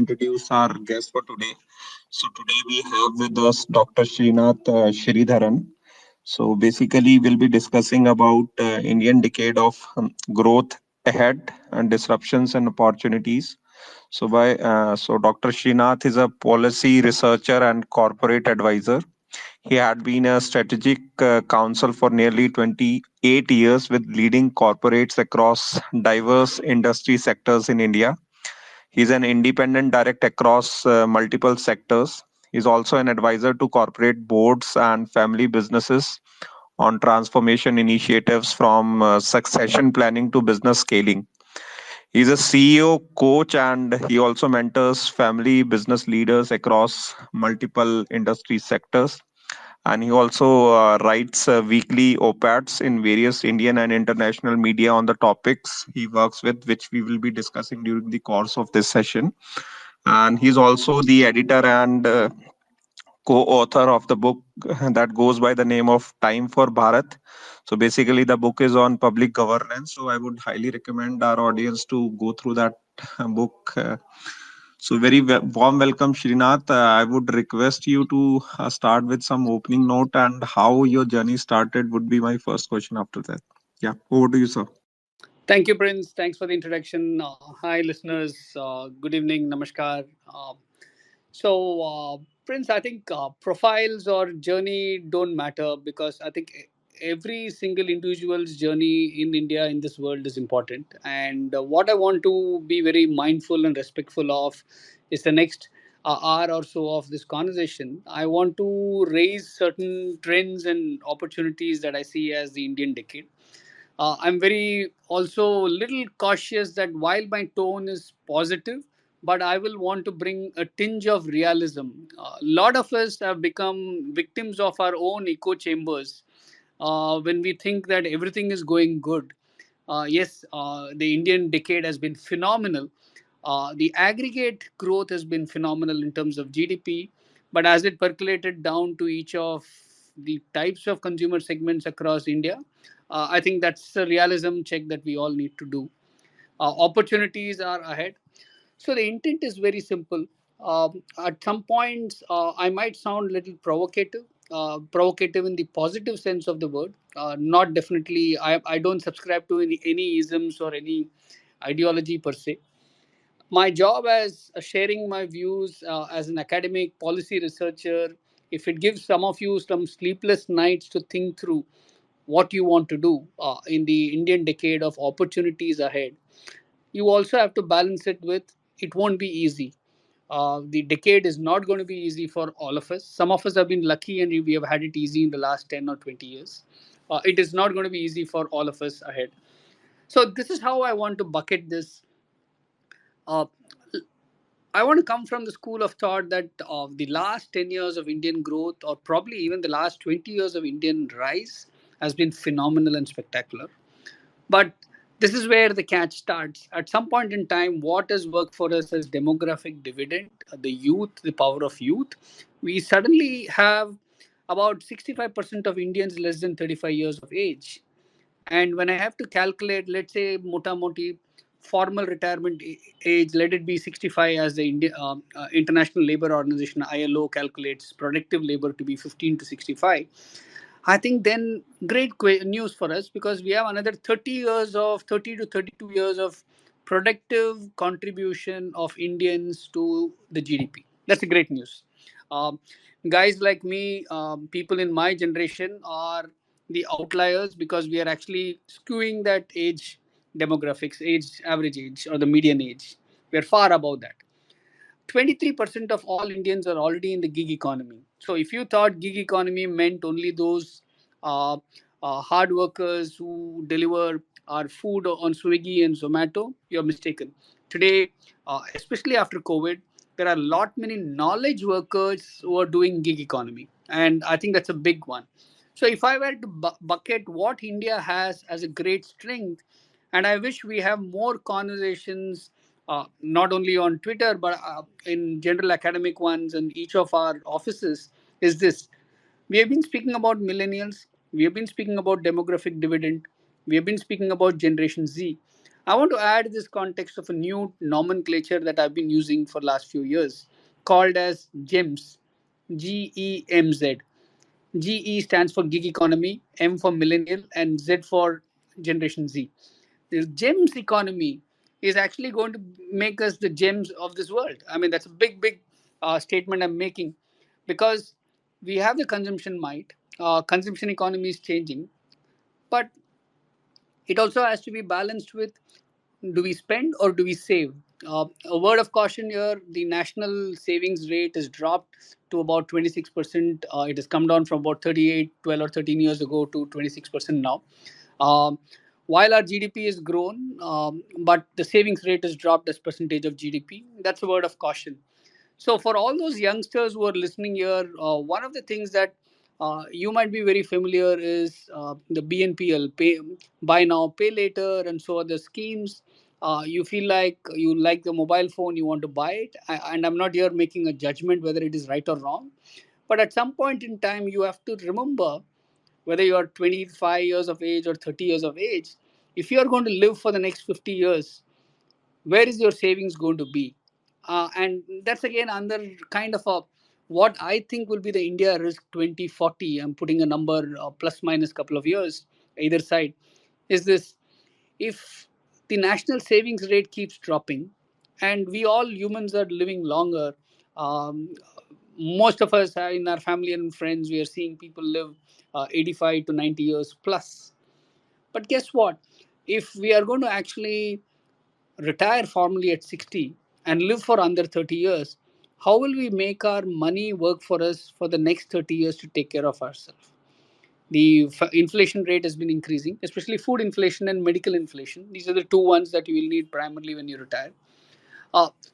introduce our guest for today. So today we have with us Dr. Srinath Sridharan. So basically, we'll be discussing about Indian decade of growth ahead and disruptions and opportunities. So Dr. Srinath is a policy researcher and corporate advisor. He had been a strategic counsel for nearly 28 years with leading corporates across diverse industry sectors in India. He's an independent director across multiple sectors. He's also an advisor to corporate boards and family businesses on transformation initiatives from succession planning to business scaling. He's a CEO, coach, and he also mentors family business leaders across multiple industry sectors. And he also writes weekly op-eds in various Indian and international media on the topics he works with, which we will be discussing during the course of this session. And he's also the editor and co-author of the book that goes by the name of Time for Bharat. So basically, the book is on public governance. So I would highly recommend our audience to go through that book. So very warm welcome, Srinath. I would request you to start with some opening note and how your journey started would be my first question after that. Yeah, over to you, sir. Thank you, Prince. Thanks for the introduction. Hi, listeners. Good evening. Namaskar. Prince, I think profiles or journey don't matter because I think every single individual's journey in India, in this world, is important. And what I want to be very mindful and respectful of is the next hour or so of this conversation. I want to raise certain trends and opportunities that I see as the Indian decade. I'm very also little cautious that while my tone is positive, but I will want to bring a tinge of realism. A lot of us have become victims of our own echo chambers when we think that everything is going good. Yes, the Indian decade has been phenomenal. The aggregate growth has been phenomenal in terms of GDP, but as it percolated down to each of the types of consumer segments across India, I think that's a realism check that we all need to do. Opportunities are ahead. So the intent is very simple. At some points, I might sound a little provocative in the positive sense of the word. Not definitely, I don't subscribe to any isms or any ideology per se. My job as sharing my views as an academic policy researcher, if it gives some of you some sleepless nights to think through what you want to do in the Indian decade of opportunities ahead, you also have to balance it with it won't be easy. The decade is not going to be easy for all of us. Some of us have been lucky and we have had it easy in the last 10 or 20 years. It is not going to be easy for all of us ahead. So, this is how I want to bucket this. Uh, I want to come from the school of thought that the last 10 years of Indian growth, or probably even the last 20 years of Indian rise, has been phenomenal and spectacular. But this is where the catch starts. At some point in time, what has worked for us as demographic dividend, the youth, the power of youth, we suddenly have about 65% of Indians less than 35 years of age. And when I have to calculate, let's say, mota moti, formal retirement age, let it be 65 as the International Labour Organization, ILO, calculates productive labor to be 15 to 65. I think then great news for us because we have another 30 to 32 years of productive contribution of Indians to the GDP. That's a great news. Um, Guys like me, people in my generation are the outliers because we are actually skewing that age demographics, average age, or the median age. We are far above that. 23% of all Indians are already in the gig economy. So if you thought gig economy meant only those uh, hard workers who deliver our food on Swiggy and Zomato, you're mistaken. Today, especially after COVID, there are a lot many knowledge workers who are doing gig economy, and I think that's a big one. So if I were to bucket what India has as a great strength, and I wish we have more conversations not only on Twitter but in general academic ones and each of our offices, is this. We have been speaking about millennials, we have been speaking about demographic dividend, we have been speaking about Generation Z. I want to add this context of a new nomenclature that I've been using for last few years, called as GEMZ, GEMZ. GE stands for gig economy, M for millennial, and Z for generation Z. The gems economy is actually going to make us the gems of this world. I mean, that's a big, big statement I'm making, because we have the consumption might. Consumption economy is changing, but it also has to be balanced with, do we spend or do we save? A word of caution here: the national savings rate has dropped to about 26%. It has come down from about 38, 12 or 13 years ago to 26% now. Um, while our GDP has grown, but the savings rate has dropped as percentage of GDP. That's a word of caution. So, for all those youngsters who are listening here, one of the things that you might be very familiar is the BNPL, pay, buy now, pay later, and so other schemes. You feel like you like the mobile phone, you want to buy it. And I'm not here making a judgment whether it is right or wrong. But at some point in time, you have to remember, whether you are 25 years of age or 30 years of age, if you are going to live for the next 50 years, where is your savings going to be? And that's again under kind of a, what I think will be the India risk 2040. I'm putting a number, plus minus couple of years either side. Is this: if the national savings rate keeps dropping and we all humans are living longer, um, most of us in our family and friends, we are seeing people live 85 to 90 years plus. But guess what? If we are going to actually retire formally at 60 and live for under 30 years, how will we make our money work for us for the next 30 years to take care of ourselves? The inflation rate has been increasing, especially food inflation and medical inflation. These are the two ones that you will need primarily when you retire.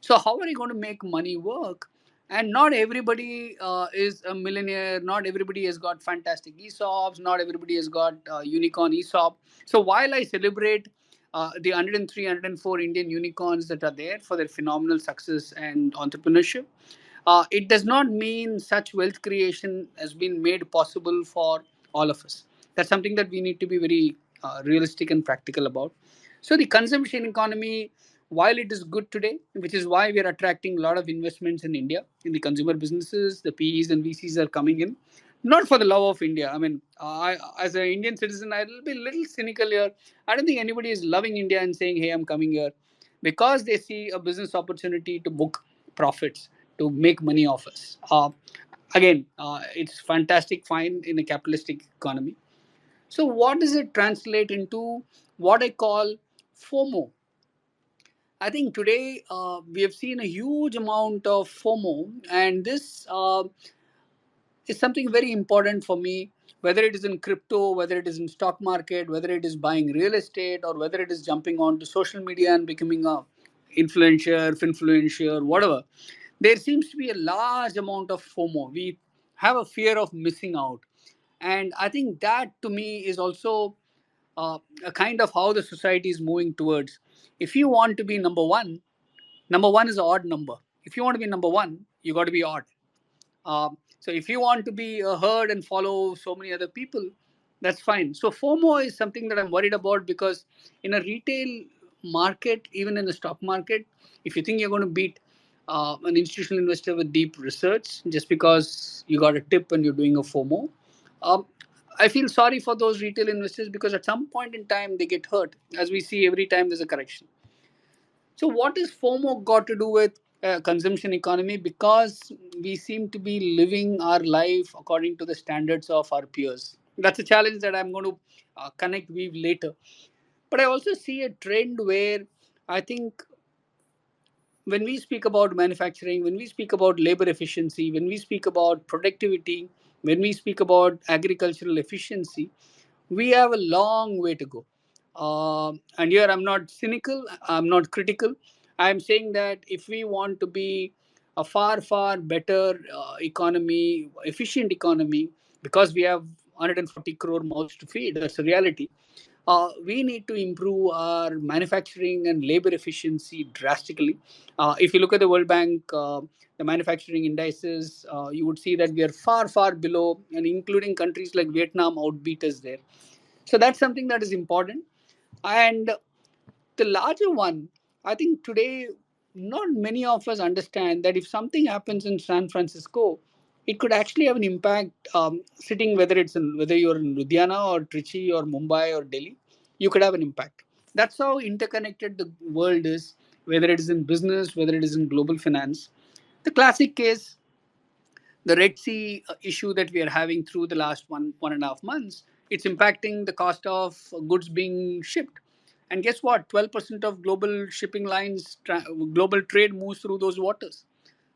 So how are you going to make money work? And not everybody is a millionaire. Not everybody has got fantastic ESOPs. Not everybody has got unicorn ESOP. So while I celebrate the 103, 104 Indian unicorns that are there for their phenomenal success and entrepreneurship, it does not mean such wealth creation has been made possible for all of us. That's something that we need to be very realistic and practical about. So the consumption economy, while it is good today, which is why we are attracting a lot of investments in India, in the consumer businesses, the PEs and VCs are coming in, not for the love of India. I mean, as an Indian citizen, I will be a little cynical here. I don't think anybody is loving India and saying, hey, I'm coming here, because they see a business opportunity to book profits, to make money off us. Again, it's fantastic, fine in a capitalistic economy. So, what does it translate into? What I call FOMO. I think today we have seen a huge amount of FOMO, and this is something very important for me. Whether it is in crypto, whether it is in stock market, whether it is buying real estate, or whether it is jumping onto social media and becoming a influencer, whatever, there seems to be a large amount of FOMO. We have a fear of missing out, and I think that to me is also a kind of how the society is moving towards. If you want to be number one is an odd number. If you want to be number one, you got to be odd. So if you want to be a herd and follow so many other people, that's fine. So FOMO is something that I'm worried about, because in a retail market, even in the stock market, if you think you're going to beat an institutional investor with deep research just because you got a tip and you're doing a FOMO, um, I feel sorry for those retail investors, because at some point in time they get hurt, as we see every time there's a correction. So, what is FOMO got to do with consumption economy? Because we seem to be living our life according to the standards of our peers. That's a challenge that I'm going to connect with later. But I also see a trend where I think when we speak about manufacturing, when we speak about labor efficiency, when we speak about productivity, when we speak about agricultural efficiency, we have a long way to go. And here I'm not cynical, I'm not critical. I'm saying that if we want to be a far, far better economy, efficient economy, because we have 140 crore mouths to feed, that's a reality. We need to improve our manufacturing and labor efficiency drastically. If you look at the World Bank, the manufacturing indices, you would see that we are far, far below, and including countries like Vietnam outbeat us there. So that's something that is important. And The larger one, I think today, not many of us understand that if something happens in San Francisco, it could actually have an impact sitting whether you're in Ludhiana or Trichy or Mumbai or Delhi, you could have an impact. That's how interconnected the world is, whether it is in business, whether it is in global finance. The classic case, the Red Sea issue that we are having through the last 1.5 months, it's impacting the cost of goods being shipped. And guess what? 12% of global shipping lines, global trade moves through those waters.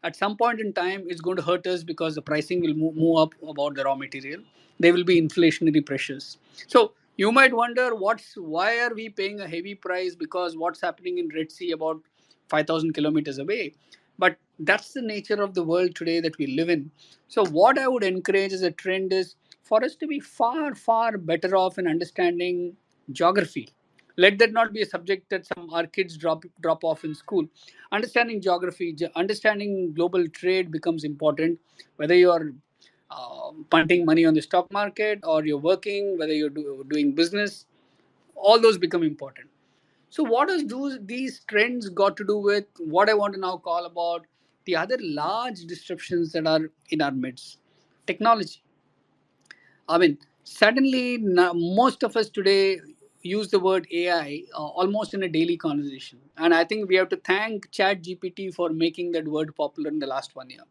At some point in time, it's going to hurt us because the pricing will move up about the raw material. There will be inflationary pressures. So you might wonder, why are we paying a heavy price because what's happening in Red Sea about 5,000 kilometers away? But that's the nature of the world today that we live in. So what I would encourage as a trend is for us to be far, far better off in understanding geography. Let that not be a subject that some our kids drop off in school. Understanding geography, understanding global trade becomes important. Whether you are punting money on the stock market or you're working, whether you're doing business, all those become important. So, what does these trends got to do with what I want to now call about the other large disruptions that are in our midst? Technology. I mean, suddenly most of us today use the word AI almost in a daily conversation. And I think we have to thank ChatGPT for making that word popular in the last 1 year.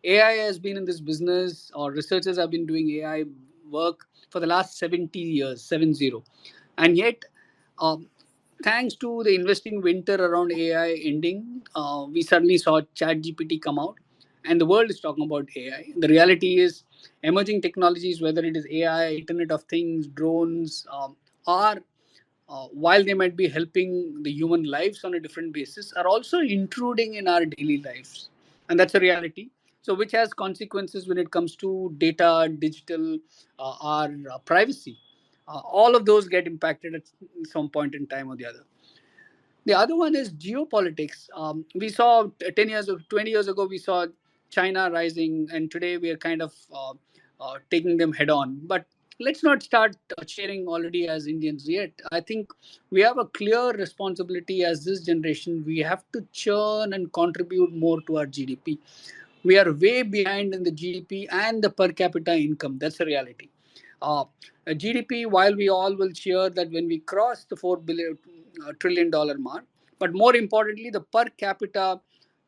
AI has been in this business, or researchers have been doing AI work for the last 70 years, 70. And yet, um, thanks to the investing winter around AI ending, we suddenly saw ChatGPT come out, and the world is talking about AI. The reality is, emerging technologies, whether it is AI, Internet of Things, drones, are while they might be helping the human lives on a different basis, are also intruding in our daily lives, and that's a reality. So, which has consequences when it comes to data, digital, our privacy. All of those get impacted at some point in time or the other. The other one is geopolitics. We saw 10 years, 20 years ago, we saw China rising, and today we are kind of taking them head on. But let's not start cheering already as Indians yet. I think we have a clear responsibility as this generation. We have to churn and contribute more to our GDP. We are way behind in the GDP and the per capita income. That's a reality. Uh, GDP, while we all will cheer that when we cross the $4 trillion mark, but more importantly, the per capita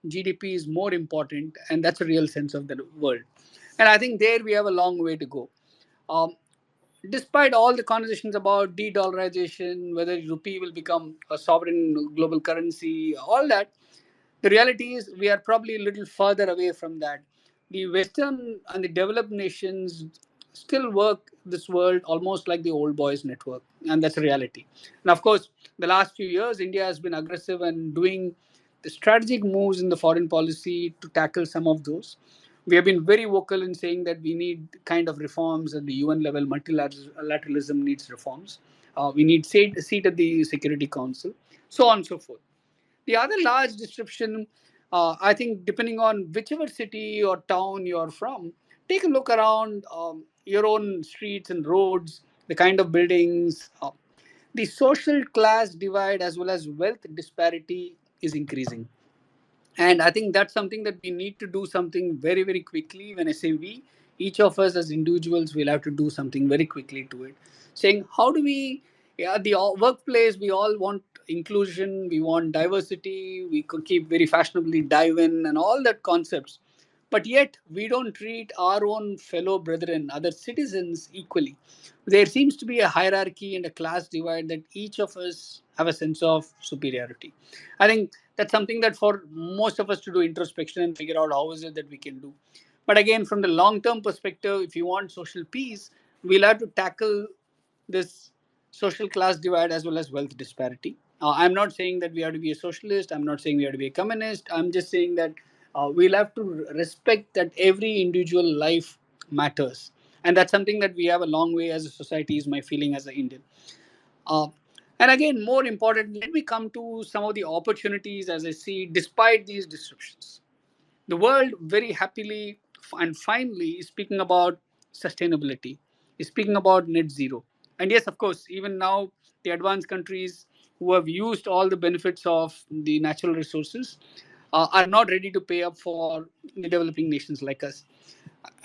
GDP is more important, and that's a real sense of the world. And I think there we have a long way to go. Um, Despite all the conversations about de-dollarization, whether rupee will become a sovereign global currency, all that, the reality is we are probably a little further away from that. The Western and the developed nations still work this world almost like the old boys network, and that's a reality. And of course, the last few years, India has been aggressive and doing the strategic moves in the foreign policy to tackle some of those. We have been very vocal in saying that we need kind of reforms at the UN level. Multilateralism needs reforms. We need a seat at the Security Council, so on and so forth. The other large disruption, I think, depending on whichever city or town you're from, take a look around your own streets and roads, the kind of buildings. The social class divide as well as wealth disparity is increasing. And I think that's something that we need to do something very, very quickly. When I say we, each of us as individuals will have to do something very quickly to it. Saying, how do we, yeah, the workplace, we all want inclusion, we want diversity, we could keep very fashionably dive in and all that concepts. But yet, we don't treat our own fellow brethren, other citizens, equally. There seems to be a hierarchy and a class divide that each of us have a sense of superiority. I think that's something that for most of us to do introspection and figure out how is it that we can do. But again, from the long term perspective, if you want social peace, we'll have to tackle this social class divide as well as wealth disparity. I'm not saying that we have to be a socialist. I'm not saying we have to be a communist. I'm just saying that we'll have to respect that every individual life matters. And that's something that we have a long way as a society, is my feeling as an Indian. Uh, and again, more important, let me come to some of the opportunities as I see despite these disruptions. The world very happily and finally is speaking about sustainability, is speaking about net zero. And yes, of course, even now, the advanced countries, who have used all the benefits of the natural resources, are not ready to pay up for the developing nations like us.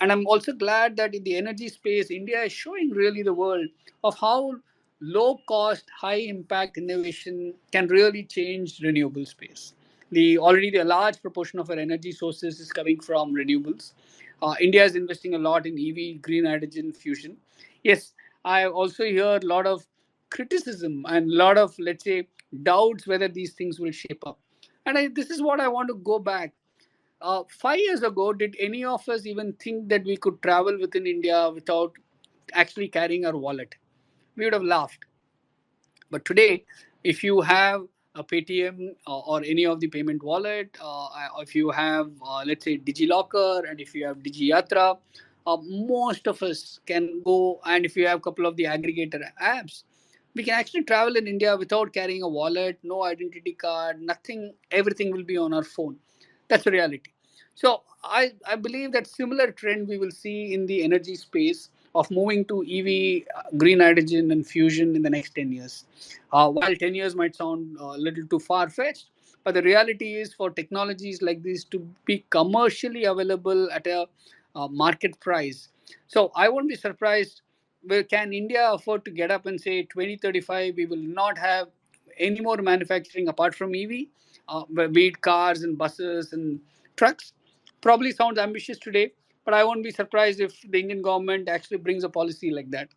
And I'm also glad that in the energy space, India is showing really the world of how low cost, high impact innovation can really change renewable space. The large proportion of our energy sources is coming from renewables. India is investing a lot in EV, green hydrogen fusion. Yes, I also hear a lot of criticism and a lot of, let's say, doubts whether these things will shape up. And this is what I want to go back. 5 years ago, did any of us even think that we could travel within India without actually carrying our wallet? We would have laughed. But today, if you have a Paytm or any of the payment wallet, if you have, let's say, DigiLocker, and if you have DigiYatra, most of us can go. And if you have a couple of the aggregator apps, we can actually travel in India without carrying a wallet, no identity card, nothing. Everything will be on our phone. That's the reality. So I believe that similar trend we will see in the energy space of moving to EV, green hydrogen, and fusion in the next 10 years. While 10 years might sound a little too far fetched, but the reality is for technologies like this to be commercially available at a market price. So I won't be surprised. Well, can India afford to get up and say 2035 we will not have any more manufacturing apart from EV, be it cars and buses and trucks? Probably sounds ambitious today, but I won't be surprised if the Indian government actually brings a policy like that.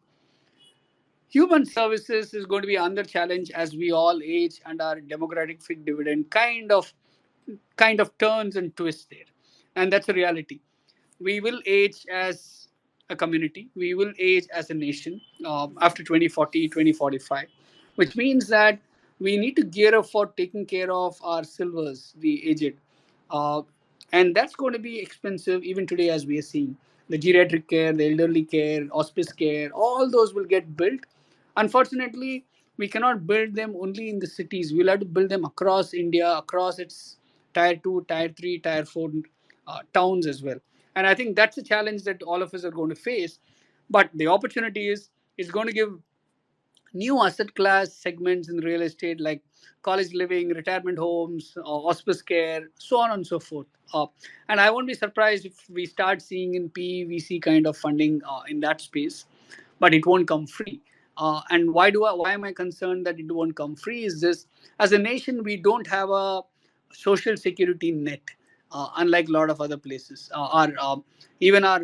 Human services is going to be under challenge as we all age and our democratic fit dividend kind of turns and twists there. And that's a reality. We will age as a community, we will age as a nation after 2040, 2045, which means that we need to gear up for taking care of our silvers, the aged. Uh, and that's going to be expensive even today, as we are seeing. The geriatric care, the elderly care, hospice care, all those will get built. Unfortunately, we cannot build them only in the cities. We'll have to build them across India, across its tier 2, tier 3, tier 4 towns as well. And I think that's a challenge that all of us are going to face. But the opportunity is it's going to give new asset class segments in real estate like college living, retirement homes, hospice care, so on and so forth. And I won't be surprised if we start seeing in PVC kind of funding in that space, but it won't come free. And why am I concerned that it won't come free? Is this, as a nation we don't have a social security net, unlike a lot of other places. Our Even our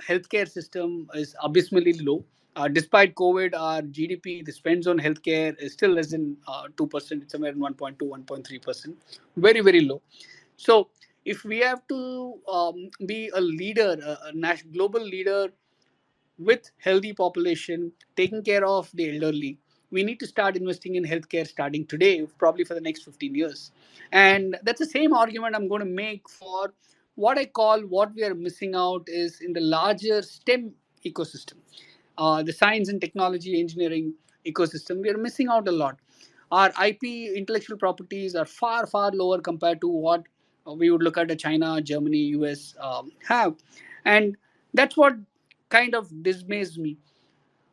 healthcare system is abysmally low. Despite COVID, our GDP, the spends on healthcare is still less than 2%. It's somewhere in 1.2, 1.3%. Very, very low. So if we have to be a leader, a global leader with healthy population, taking care of the elderly, we need to start investing in healthcare starting today, probably for the next 15 years. And that's the same argument I'm going to make for what we are missing out is in the larger STEM ecosystem, the science and technology engineering ecosystem. We are missing out a lot. Our IP, intellectual properties, are far, far lower compared to what we would look at a China, Germany, US have. And that's what kind of dismays me.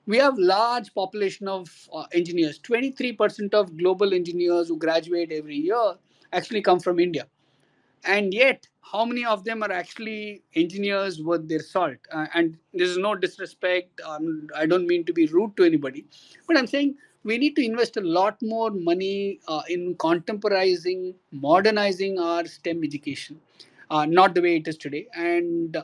We have large population of engineers. 23% of global engineers who graduate every year actually come from India. And yet, how many of them are actually engineers worth their salt? And this is no disrespect. I don't mean to be rude to anybody, but I'm saying we need to invest a lot more money in contemporizing, modernizing our STEM education, not the way it is today. And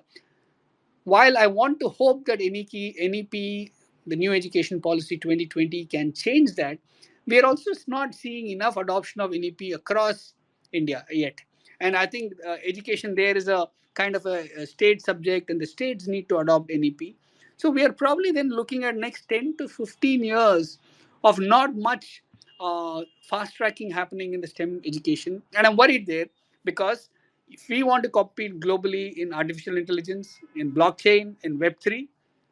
while I want to hope that NEP, the new education policy 2020, can change that, we are also not seeing enough adoption of NEP across India yet. And I think education there is a kind of a state subject, and the states need to adopt NEP. So we are probably then looking at next 10 to 15 years of not much fast tracking happening in the STEM education. And I'm worried there because if we want to compete globally in artificial intelligence, in blockchain, in Web3,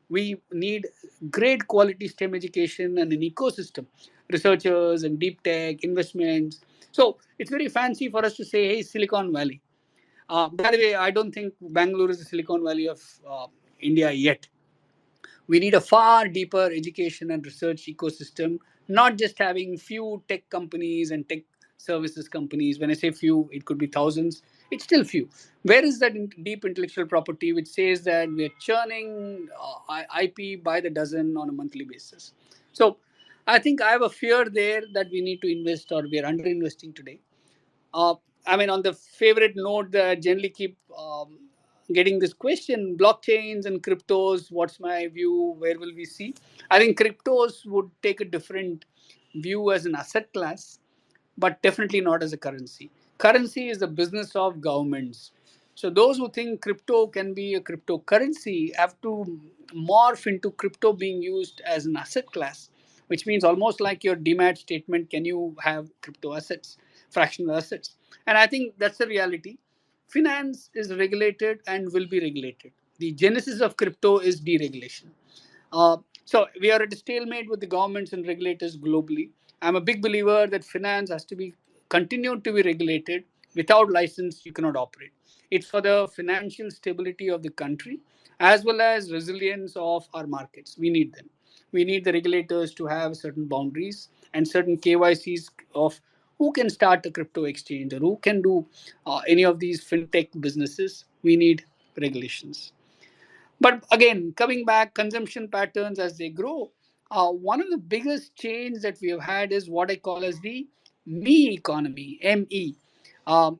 we need great quality STEM education and an ecosystem, researchers and deep tech investments. So it's very fancy for us to say, hey, Silicon Valley. By the way, I don't think Bangalore is the Silicon Valley of India yet. We need a far deeper education and research ecosystem not just having few tech companies and tech services companies. When I say few, it could be thousands. It's still few. Where is that deep intellectual property which says that we are churning IP by the dozen on a monthly basis? So I think I have a fear there that we need to invest, or we are underinvesting today. uh, I mean, on the favorite note that I generally keep getting this question, blockchains and cryptos, what's my view? Where will we see? I think cryptos would take a different view as an asset class, but definitely not as a currency. Currency is the business of governments. So those who think crypto can be a cryptocurrency have to morph into crypto being used as an asset class, which means almost like your demat statement, can you have crypto assets, fractional assets? And I think that's the reality. Finance is regulated and will be regulated. The genesis of crypto is deregulation. So we are at a stalemate with the governments and regulators globally. I'm a big believer that finance has to be continued to be regulated. Without license, you cannot operate. It's for the financial stability of the country as well as resilience of our markets. We need them. We need the regulators to have certain boundaries and certain KYCs of who can start a crypto exchange or who can do any of these fintech businesses. We need regulations. But again, coming back, consumption patterns as they grow, one of the biggest change that we have had is what I call as the me economy, ME.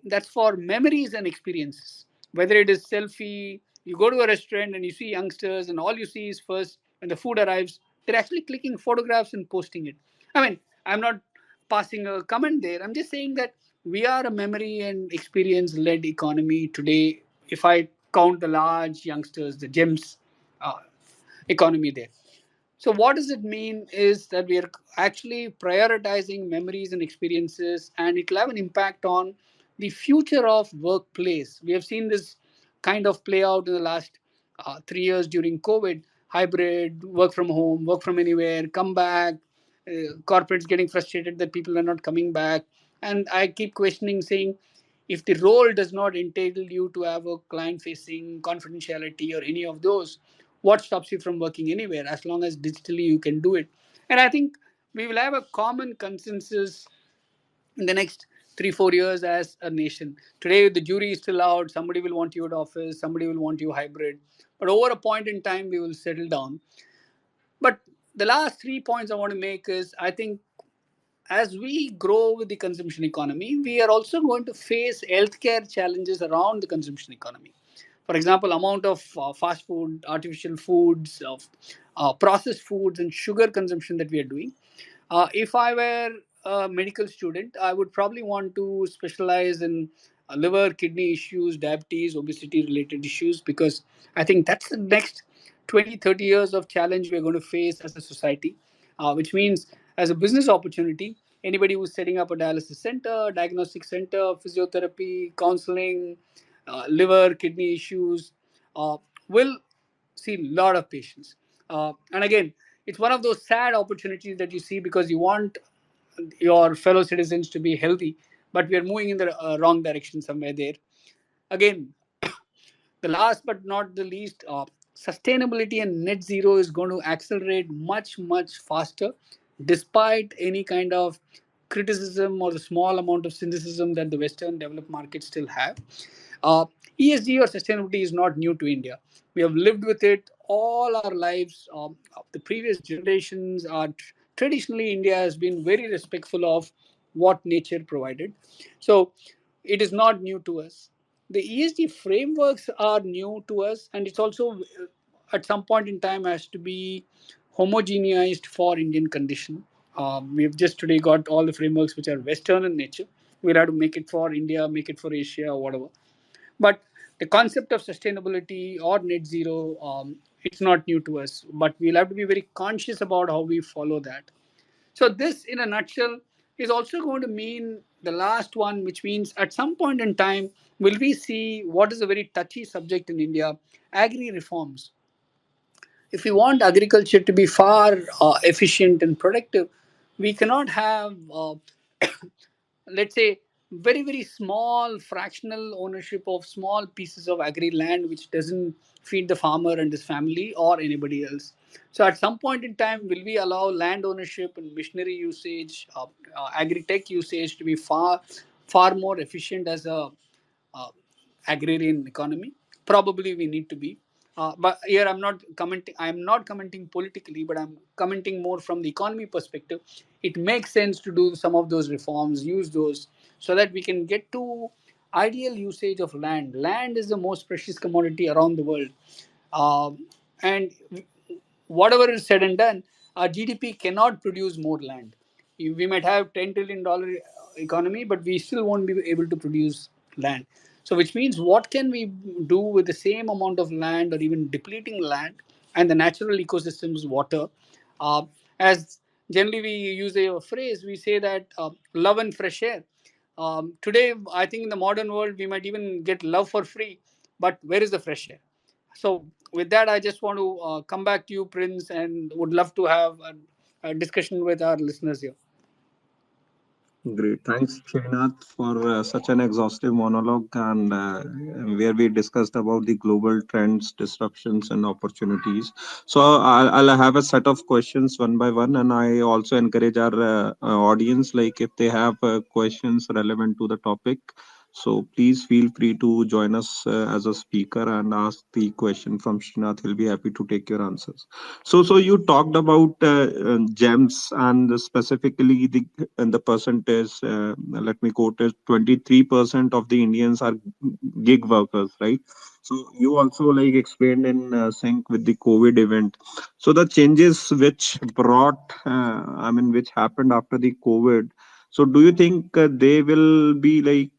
That's for memories and experiences. Whether it is selfie, you go to a restaurant and you see youngsters, and all you see is first when the food arrives, they're actually clicking photographs and posting it. I mean, I'm not passing a comment there. I'm just saying that we are a memory and experience led economy today. If I count the large youngsters, the GEMS uh, economy there. So, what does it mean is that we are actually prioritizing memories and experiences, and it will have an impact on the future of workplace. We have seen this kind of play out in the last 3 years during COVID, hybrid, work from home, work from anywhere, come back, corporates getting frustrated that people are not coming back. And I keep questioning, saying, if the role does not entail you to have a client facing confidentiality or any of those, what stops you from working anywhere? As long as digitally you can do it. And I think we will have a common consensus in the next 3 4 years as a nation. Today the jury is still out. Somebody will want you at office, somebody will want you hybrid, but over a point in time we will settle down. But the last 3 points I want to make is, I think as we grow with the consumption economy, we are also going to face healthcare challenges around the consumption economy. For example, amount of fast food, artificial foods, of processed foods, and sugar consumption that we are doing. If I were a medical student, I would probably want to specialize in liver, kidney issues, diabetes, obesity related issues, because I think that's the next 20, 30 years of challenge we're going to face as a society, which means as a business opportunity, anybody who's setting up a dialysis center, diagnostic center, physiotherapy, counseling, liver, kidney issues, will see a lot of patients. And again, it's one of those sad opportunities that you see because you want your fellow citizens to be healthy, but we are moving in the wrong direction somewhere there. Again, the last but not the least, sustainability and net zero is going to accelerate much, much faster, despite any kind of criticism or the small amount of cynicism that the Western developed markets still have. Uh, ESG or sustainability is not new to India. We have lived with it all our lives. The previous generations are traditionally, India has been very respectful of what nature provided. So it is not new to us. The ESG frameworks are new to us, and it's also at some point in time has to be homogeneized for Indian condition. We've just today got all the frameworks which are Western in nature. We'll have to make it for India, make it for Asia, or whatever. But the concept of sustainability or net zero, it's not new to us. But we'll have to be very conscious about how we follow that. So this, in a nutshell, is also going to mean the last one, which means at some point in time, will we see what is a very touchy subject in India, agri reforms. If we want agriculture to be far efficient and productive, we cannot have let's say very very small fractional ownership of small pieces of agri land which doesn't feed the farmer and his family or anybody else. So at some point in time, will we allow land ownership and machinery usage, agri tech usage to be far more efficient as a uh, agrarian economy? Probably we need to be. But here I'm not commenting. I'm not commenting politically, but I'm commenting more from the economy perspective. It makes sense to do some of those reforms, use those, so that we can get to ideal usage of land. Land is the most precious commodity around the world, and whatever is said and done, our GDP cannot produce more land. We might have $10 trillion economy, but we still won't be able to produce land. So, which means what can we do with the same amount of land or even depleting land and the natural ecosystems, water? Uh, as generally we use a phrase, we say that love and fresh air. Today, I think in the modern world, we might even get love for free, but where is the fresh air? So, with that, I just want to come back to you, Prince, and would love to have a discussion with our listeners here. Great. Thanks, Srinath, for such an exhaustive monologue and where we discussed about the global trends, disruptions, and opportunities. So I'll have a set of questions one by one, and I also encourage our audience, like if they have questions relevant to the topic. So please feel free to join us as a speaker and ask the question from Srinath. He'll be happy to take your answers. So you talked about GEMS and specifically the percentage. Let me quote it: 23% of the Indians are gig workers, right? So you also like explained in sync with the COVID event. So the changes which brought, which happened after the COVID. So do you think they will be like,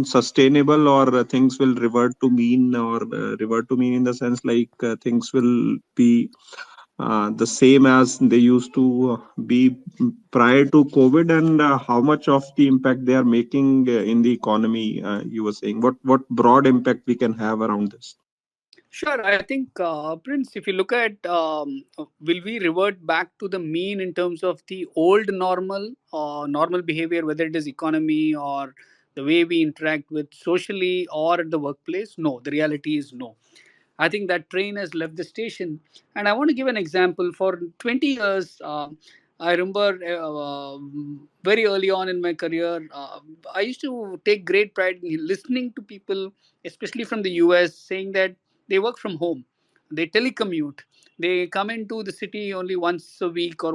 sustainable, or things will revert to mean, or revert to mean in the sense like things will be the same as they used to be prior to COVID, and how much of the impact they are making in the economy? You were saying what broad impact we can have around this. Sure, I think, Prince, if you look at, will we revert back to the mean in terms of the old normal behavior, whether it is economy or the way we interact with socially or at the workplace? No, the reality is no. I think that train has left the station. And I want to give an example. For 20 years, I remember very early on in my career, I used to take great pride in listening to people, especially from the US, saying that they work from home, they telecommute, they come into the city only once a week or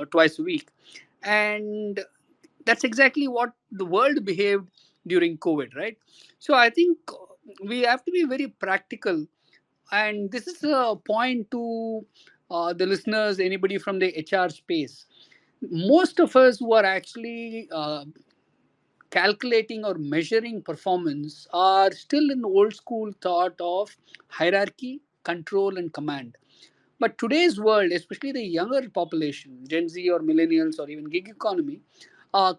twice a week. And that's exactly what the world behaved during COVID, right? So I think we have to be very practical, and this is a point to the listeners, anybody from the HR space. Most of us who are actually calculating or measuring performance are still in the old school thought of hierarchy, control, and command. But today's world, especially the younger population, Gen Z or millennials or even gig economy,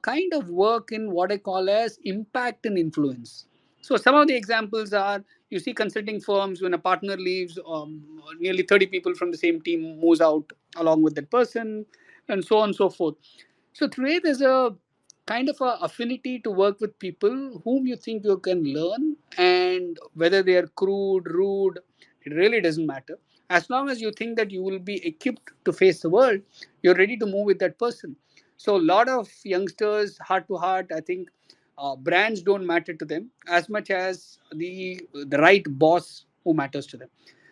kind of work in what I call as impact and influence. So some of the examples are, you see consulting firms, when a partner leaves, nearly 30 people from the same team moves out along with that person, and so on and so forth. So today there's a kind of a affinity to work with people whom you think you can learn, and whether they are crude, rude, it really doesn't matter. As long as you think that you will be equipped to face the world, you're ready to move with that person. So a lot of youngsters, heart to heart, I think brands don't matter to them as much as the right boss who matters to them.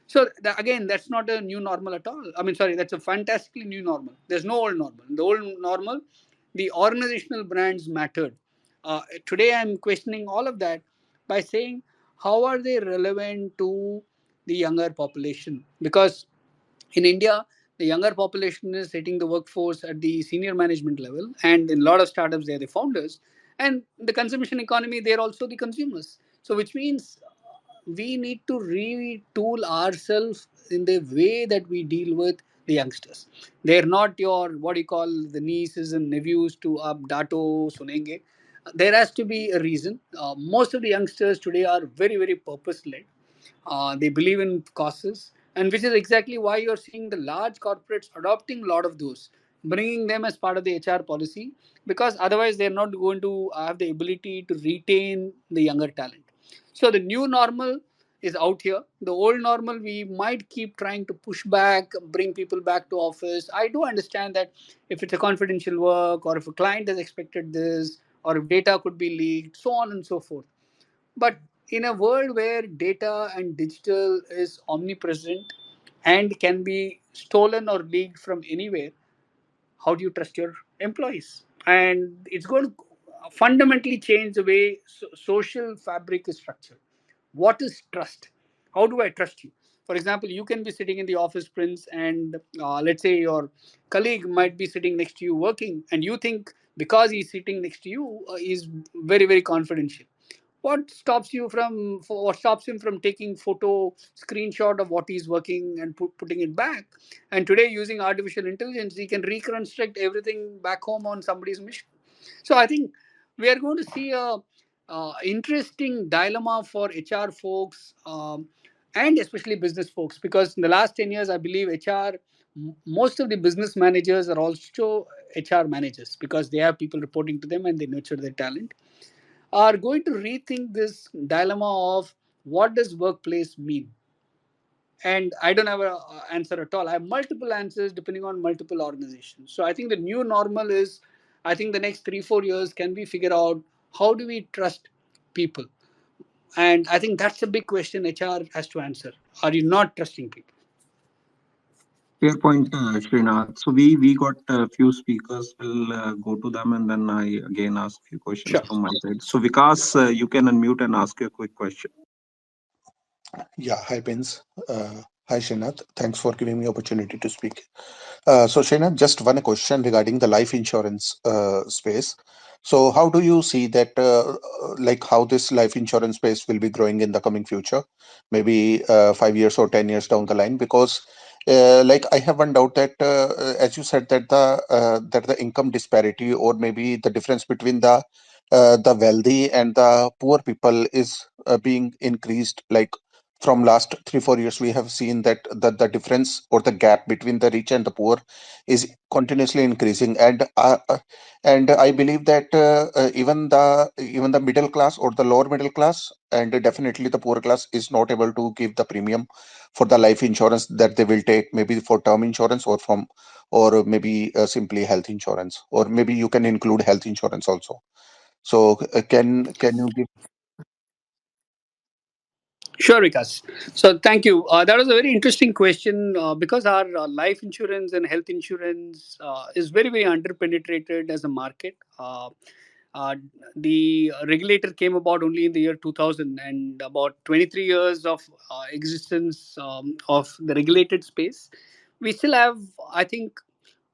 So again, that's not a new normal at all. I mean, sorry, that's a fantastically new normal. There's no old normal. In the old normal, the organizational brands mattered. Today, I'm questioning all of that by saying, how are they relevant to the younger population? Because in India, the younger population is hitting the workforce at the senior management level, and in a lot of startups, they're the founders. And the consumption economy, they're also the consumers. So, which means we need to retool ourselves in the way that we deal with the youngsters. They're not your, what do you call, the nieces and nephews to ab dato sunenge. There has to be a reason. Most of the youngsters today are very very purpose led. They believe in causes, and which is exactly why you're seeing the large corporates adopting a lot of those. bringing them as part of the HR policy, because otherwise they're not going to have the ability to retain the younger talent. So the new normal is out here. The old normal, we might keep trying to push back, bring people back to office. I do understand that if it's a confidential work, or if a client has expected this, or if data could be leaked, so on and so forth. But in a world where data and digital is omnipresent and can be stolen or leaked from anywhere, how do you trust your employees? And it's going to fundamentally change the way social fabric is structured. What is trust? How do I trust you? For example, you can be sitting in the office, Prince, and let's say your colleague might be sitting next to you working, and you think because he's sitting next to you, he's very, very confidential. What stops him from taking photo screenshot of what he's working and putting it back? And today, using artificial intelligence, he can reconstruct everything back home on somebody's mission. So I think we are going to see a interesting dilemma for HR folks, and especially business folks, because in the last 10 years, I believe most of the business managers are also HR managers, because they have people reporting to them and they nurture their talent, are going to rethink this dilemma of what does workplace mean. And I don't have an answer at all. I have multiple answers depending on multiple organizations. So I think the new normal is, I think the next 3 4 years, can we figure out how do we trust people? And I think that's a big question HR has to answer. Are you not trusting people? Fair point, Srinath. So we got a few speakers. We'll go to them, and then I again ask few questions Sure. from my side. So Vikas, you can unmute and ask a quick question. Yeah, hi Pins. Hi Srinath. Thanks for giving me opportunity to speak. So Srinath, just one question regarding the life insurance space. So how do you see that, like how this life insurance space will be growing in the coming future, maybe 5 years or 10 years down the line? Because like I have one doubt that, as you said, that the income disparity or maybe the difference between the wealthy and the poor people is being increased, like from last 3 4 years we have seen that the difference or the gap between the rich and the poor is continuously increasing, and I believe that even the middle class or the lower middle class and definitely the poor class is not able to give the premium for the life insurance that they will take, maybe for term insurance or maybe simply health insurance, or maybe you can include health insurance also. So can you give? Sure, Vikas. So thank you. That was a very interesting question, because our life insurance and health insurance is very, very underpenetrated as a market. Uh, the regulator came about only in the year 2000, and about 23 years of existence of the regulated space. We still have, I think,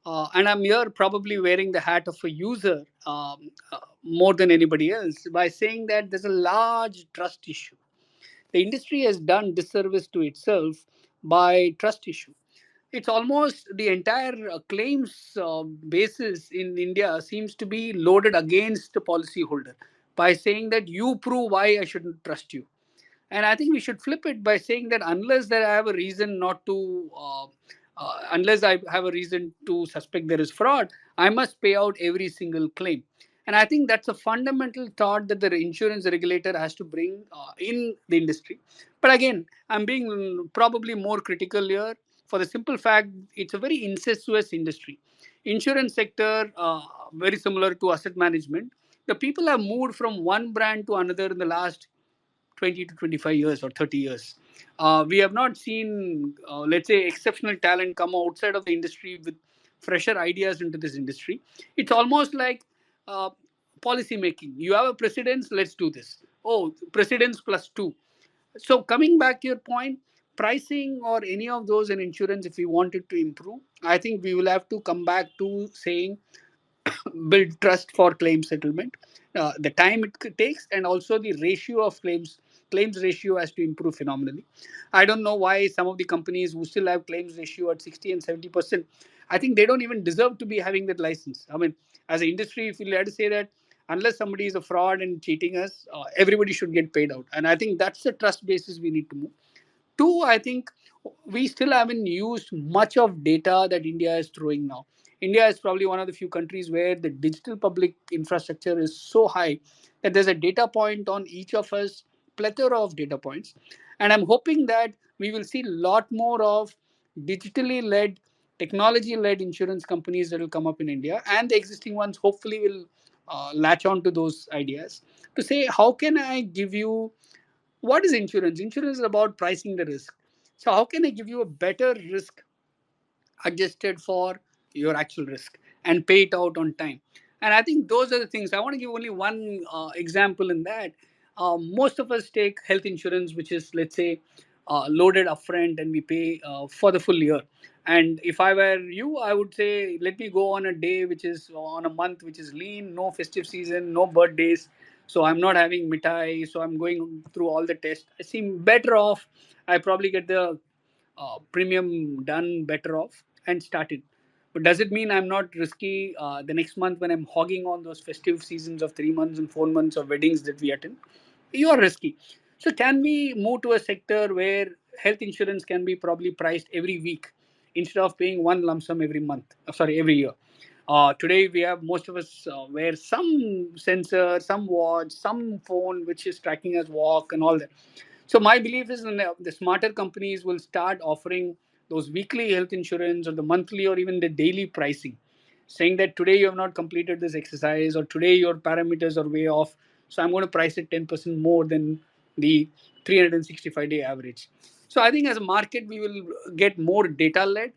and I'm here probably wearing the hat of a user, more than anybody else, by saying that there's a large trust issue. The industry has done disservice to itself by trust issue. It's almost the entire claims basis in India seems to be loaded against the policyholder by saying that you prove why I shouldn't trust you. And I think we should flip it by saying that unless that I have a reason not to, unless I have a reason to suspect there is fraud, I must pay out every single claim. And I think that's a fundamental thought that the insurance regulator has to bring in the industry. But again, I'm being probably more critical here for the simple fact it's a very incestuous industry. Insurance sector, very similar to asset management. The people have moved from one brand to another in the last 20 to 25 years or 30 years. We have not seen, let's say, exceptional talent come outside of the industry with fresher ideas into this industry. It's almost like uh, policy making. You have a precedence, let's do this. Oh, precedence plus two. So, coming back to your point, pricing or any of those in insurance, if we wanted to improve, I think we will have to come back to saying build trust for claim settlement, the time it takes, and also the ratio of claims ratio has to improve phenomenally. I don't know why some of the companies who still have claims ratio at 60 and 70%, I think they don't even deserve to be having that license. I mean, as an industry, if we had to say that unless somebody is a fraud and cheating us, everybody should get paid out. And I think that's the trust basis we need to move. Two, I think we still haven't used much of data that India is throwing now. India is probably one of the few countries where the digital public infrastructure is so high that there's a data point on each of us, plethora of data points. And I'm hoping that we will see a lot more of digitally led, technology led insurance companies that will come up in India, and the existing ones hopefully will latch on to those ideas to say, how can I give you, what is insurance? Insurance is about pricing the risk. So, how can I give you a better risk adjusted for your actual risk and pay it out on time? And I think those are the things. I want to give only one example in that. Most of us take health insurance, which is, let's say, loaded upfront and we pay for the full year. And if I were you, I would say, let me go on a day which is on a month which is lean, no festive season, no birthdays. So I'm not having mitai. So I'm going through all the tests. I seem better off. I probably get the premium done better off and started. But does it mean I'm not risky the next month when I'm hogging on those festive seasons of 3 months and 4 months of weddings that we attend? You are risky. So can we move to a sector where health insurance can be probably priced every week instead of paying one lump sum every month? Sorry, every year. Today we have most of us wear some sensor, some watch, some phone which is tracking us walk and all that. So my belief is the smarter companies will start offering those weekly health insurance or the monthly or even the daily pricing, saying that today you have not completed this exercise or today your parameters are way off. So I'm going to price it 10% more than the 365-day average. So I think as a market we will get more data led.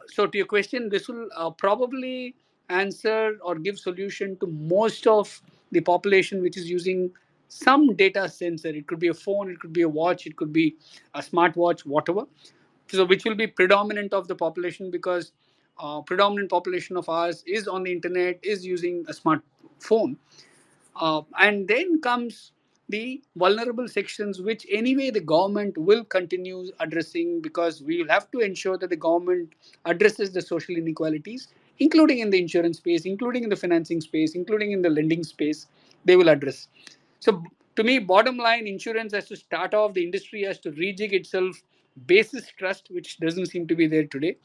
So to your question, this will probably answer or give solution to most of the population which is using some data sensor. It could be a phone, it could be a watch, it could be a smartwatch, whatever. So which will be predominant of the population, because predominant population of ours is on the internet, is using a smartphone. And then comes the vulnerable sections, which anyway the government will continue addressing, because we will have to ensure that the government addresses the social inequalities, including in the insurance space, including in the financing space, including in the lending space. They will address. So to me, bottom line, insurance has to start off. The industry has to rejig itself, basis trust, which doesn't seem to be there today.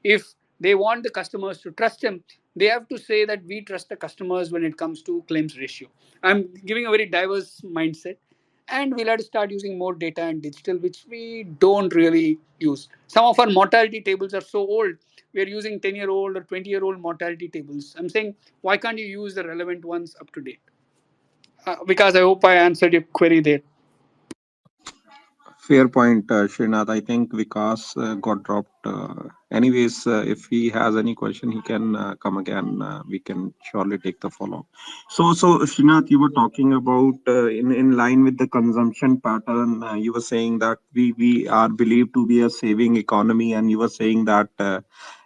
If they want the customers to trust them, they have to say that we trust the customers when it comes to claims ratio. I'm giving a very diverse mindset. And we'll have to start using more data and digital, which we don't really use. Some of our mortality tables are so old. We're using 10-year-old or 20-year-old mortality tables. I'm saying, why can't you use the relevant ones up to date? Because I hope I answered your query there. Fair point, Srinath. I think Vikas got dropped. Anyways, if he has any question, he can come again. We can surely take the follow. So Srinath, you were talking about in line with the consumption pattern. You were saying that we are believed to be a saving economy, and you were saying that.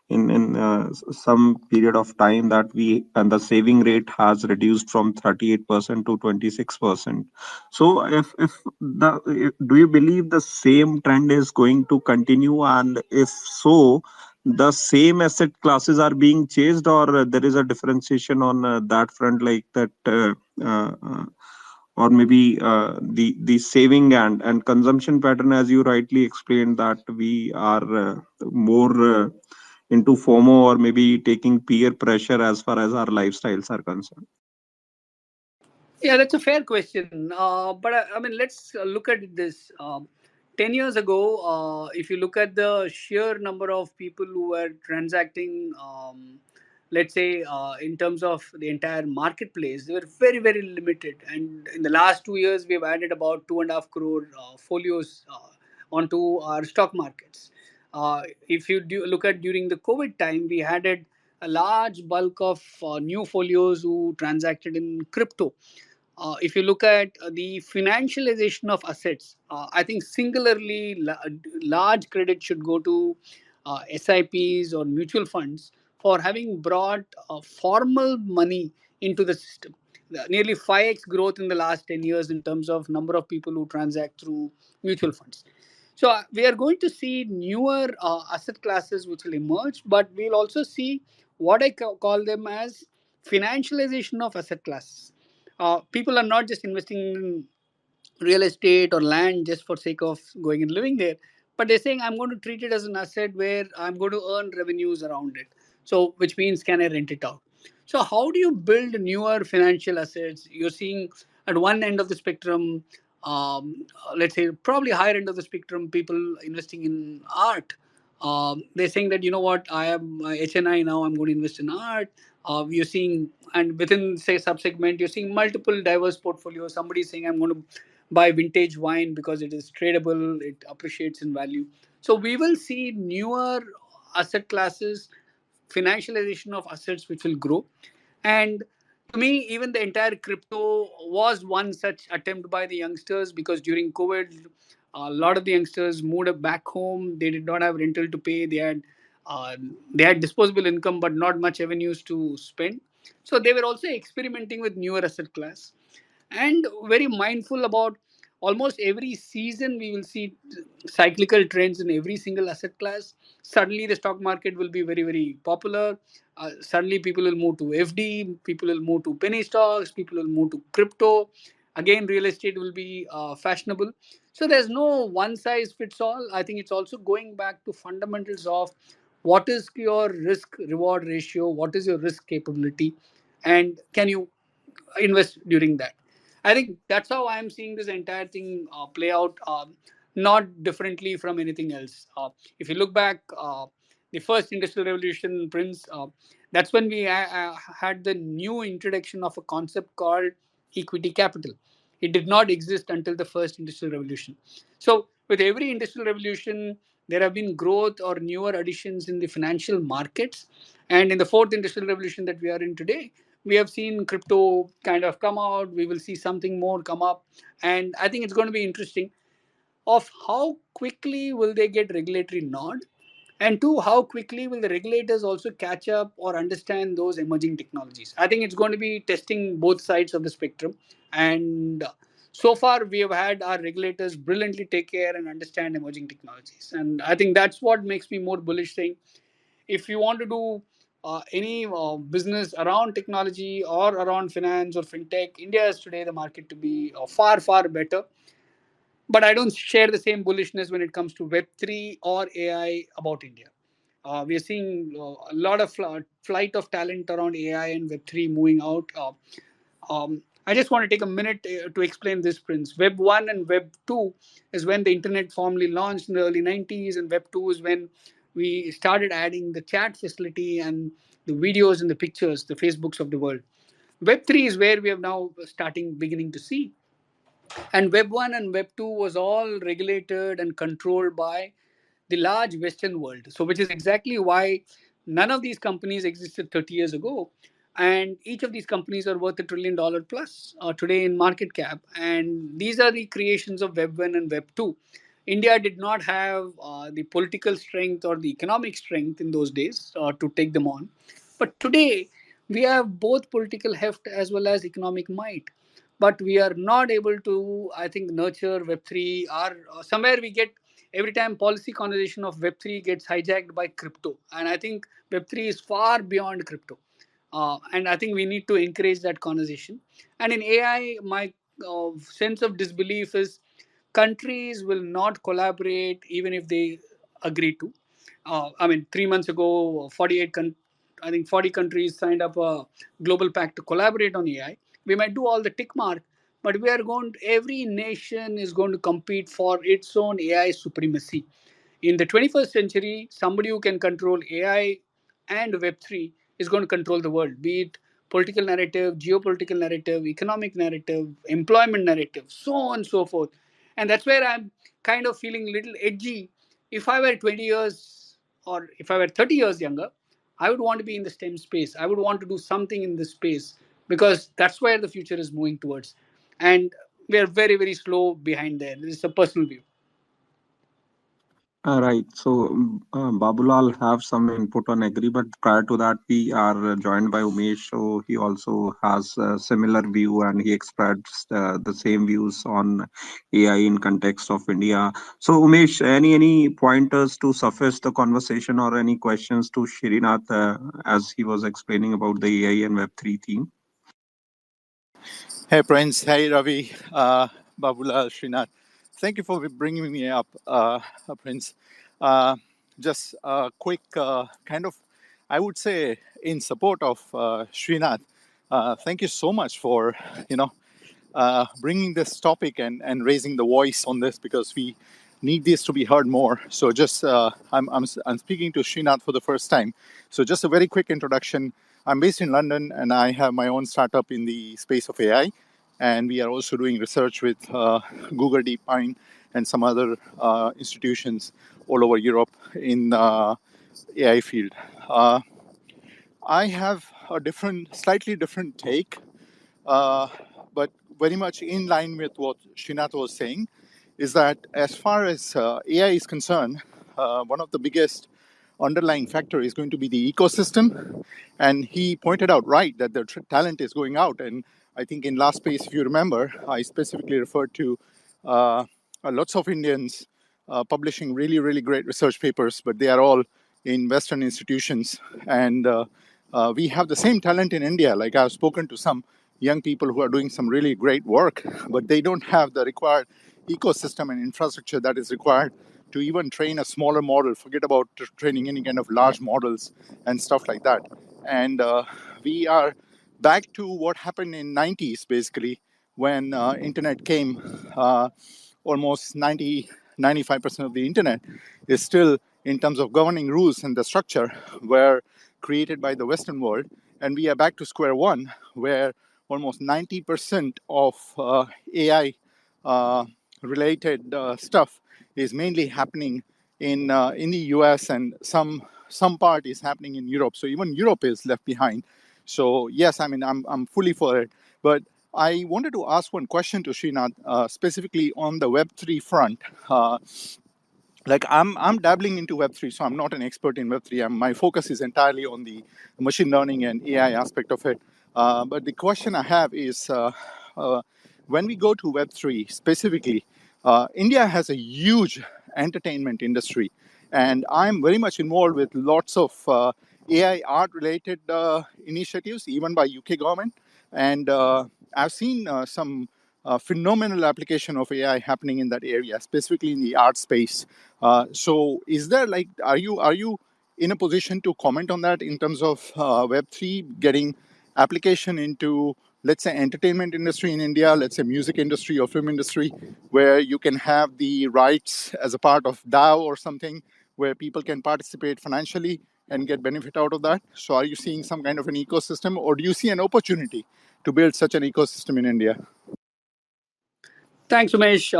In some period of time that we and the saving rate has reduced from 38% to 26%. So do you believe the same trend is going to continue, and if so, the same asset classes are being chased, or there is a differentiation on that front, like that or maybe the saving and consumption pattern, as you rightly explained, that we are more into FOMO, or maybe taking peer pressure as far as our lifestyles are concerned? Yeah, that's a fair question. But I mean, let's look at this. 10 years ago, if you look at the sheer number of people who were transacting, let's say, in terms of the entire marketplace, they were very, very limited. And in the last 2 years, we've added about 2.5 crore folios onto our stock markets. If you look at during the COVID time, we added a large bulk of new folios who transacted in crypto. If you look at the financialization of assets, I think singularly large credit should go to SIPs or mutual funds for having brought formal money into the system. Nearly 5x growth in the last 10 years in terms of number of people who transact through mutual funds. So we are going to see newer asset classes which will emerge, but we'll also see what I call them as financialization of asset classes. People are not just investing in real estate or land just for sake of going and living there, but they're saying I'm going to treat it as an asset where I'm going to earn revenues around it. So, which means can I rent it out? So, how do you build newer financial assets? You're seeing at one end of the spectrum, let's say probably higher end of the spectrum, people investing in art. They're saying that, you know what, I am HNI now, I'm going to invest in art. You're seeing, and within say subsegment, you're seeing multiple diverse portfolios. Somebody's saying I'm going to buy vintage wine because it is tradable, it appreciates in value. So we will see newer asset classes, financialization of assets which will grow. And to me, even the entire crypto was one such attempt by the youngsters, because during COVID, a lot of the youngsters moved back home. They did not have rental to pay. Uh, they had disposable income, but not much avenues to spend. So they were also experimenting with newer asset class, and very mindful about almost every season we will see cyclical trends in every single asset class. Suddenly the stock market will be very very popular. Suddenly people will move to FD, people will move to penny stocks, people will move to crypto. Again, real estate will be fashionable. So there's no one size fits all. I think it's also going back to fundamentals of what is your risk reward ratio, what is your risk capability, and can you invest during that. I think that's how I'm seeing this entire thing play out, not differently from anything else. If you look back, the first industrial revolution, Prince, that's when we had the new introduction of a concept called equity capital. It did not exist until the first industrial revolution. So, with every industrial revolution, there have been growth or newer additions in the financial markets. And in the fourth industrial revolution that we are in today, we have seen crypto kind of come out. We will see something more come up. And I think it's going to be interesting of how quickly will they get regulatory nod, and two, how quickly will the regulators also catch up or understand those emerging technologies. I think it's going to be testing both sides of the spectrum. And so far we have had our regulators brilliantly take care and understand emerging technologies, and I think that's what makes me more bullish, saying if you want to do any business around technology or around finance or fintech, India is today the market to be far, far better. But I don't share the same bullishness when it comes to Web3 or AI about India. We are seeing a lot of flight of talent around AI and Web3 moving out. I just want to take a minute to explain this, Prince. Web 1 and Web 2 is when the internet formally launched in the early 90s, and Web 2 is when we started adding the chat facility and the videos and the pictures, the Facebooks of the world. Web 3 is where we are now beginning to see. And Web 1 and Web 2 was all regulated and controlled by the large Western world. So, which is exactly why none of these companies existed 30 years ago. And each of these companies are worth $1 trillion plus today in market cap. And these are the creations of Web 1 and Web 2. India did not have the political strength or the economic strength in those days to take them on. But today, we have both political heft as well as economic might. But we are not able to, I think, nurture Web3. Or somewhere we get, every time policy conversation of Web3 gets hijacked by crypto. And I think Web3 is far beyond crypto. And I think we need to encourage that conversation. And in AI, my sense of disbelief is countries will not collaborate even if they agree to. I mean, 3 months ago, 40 countries signed up a global pact to collaborate on AI. We might do all the tick mark, but every nation is going to compete for its own AI supremacy. In the 21st century, somebody who can control AI and Web3 is going to control the world, be it political narrative, geopolitical narrative, economic narrative, employment narrative, so on and so forth. And that's where I'm kind of feeling a little edgy. If I were 20 years or if I were 30 years younger, I would want to be in the STEM space. I would want to do something in this space because that's where the future is moving towards. And we are very, very slow behind there. This is a personal view. Right. So, Babulal have some input on agri, but prior to that, we are joined by Umesh. So he also has a similar view, and he expressed the same views on AI in context of India. So, Umesh, any pointers to surface the conversation or any questions to Srinath as he was explaining about the AI and Web3 theme? Hey, Prince. Hey, Ravi, Babula, Srinath. Thank you for bringing me up, Prince. Just a quick kind of I would say in support of Srinath, thank you so much for you know bringing this topic and raising the voice on this because we need this to be heard more. So just I'm speaking to Srinath for the first time. So just a very quick introduction. I'm based in London and I have my own startup in the space of AI, and we are also doing research with Google DeepMind and some other institutions all over Europe in AI field. Uh, I have a slightly different take, uh, but very much in line with what Srinath was saying, is that as far as AI is concerned, one of the biggest underlying factor is going to be the ecosystem. And he pointed out right that the talent is going out. And I think in last space, if you remember, I specifically referred to uh, lots of Indians publishing really, really great research papers, but they are all in Western institutions. And we have the same talent in India. Like I've spoken to some young people who are doing some really great work, but they don't have the required ecosystem and infrastructure that is required to even train a smaller model. Forget about training any kind of large models and stuff like that. And we are back to what happened in 90s basically when internet came. Almost 95% of the internet is still in terms of governing rules and the structure were created by the Western world. And we are back to square one where almost 90% of AI related stuff is mainly happening in the US, and some part is happening in Europe. So even Europe is left behind. So yes, I mean I'm fully for it. But I wanted to ask one question to Srinath, specifically on the Web3 front. Like I'm dabbling into Web3, so I'm not an expert in Web3. My focus is entirely on the machine learning and AI aspect of it. But the question I have is, uh, when we go to Web3 specifically, India has a huge entertainment industry, and I'm very much involved with lots of AI art related initiatives, even by UK government, and I've seen some phenomenal application of AI happening in that area, specifically in the art space. So, is there like, are you in a position to comment on that in terms of Web3 getting application into, let's say, entertainment industry in India, let's say music industry or film industry, where you can have the rights as a part of DAO or something, where people can participate financially and get benefit out of that? So, are you seeing some kind of an ecosystem, or do you see an opportunity to build such an ecosystem in India? Thanks, Umesh.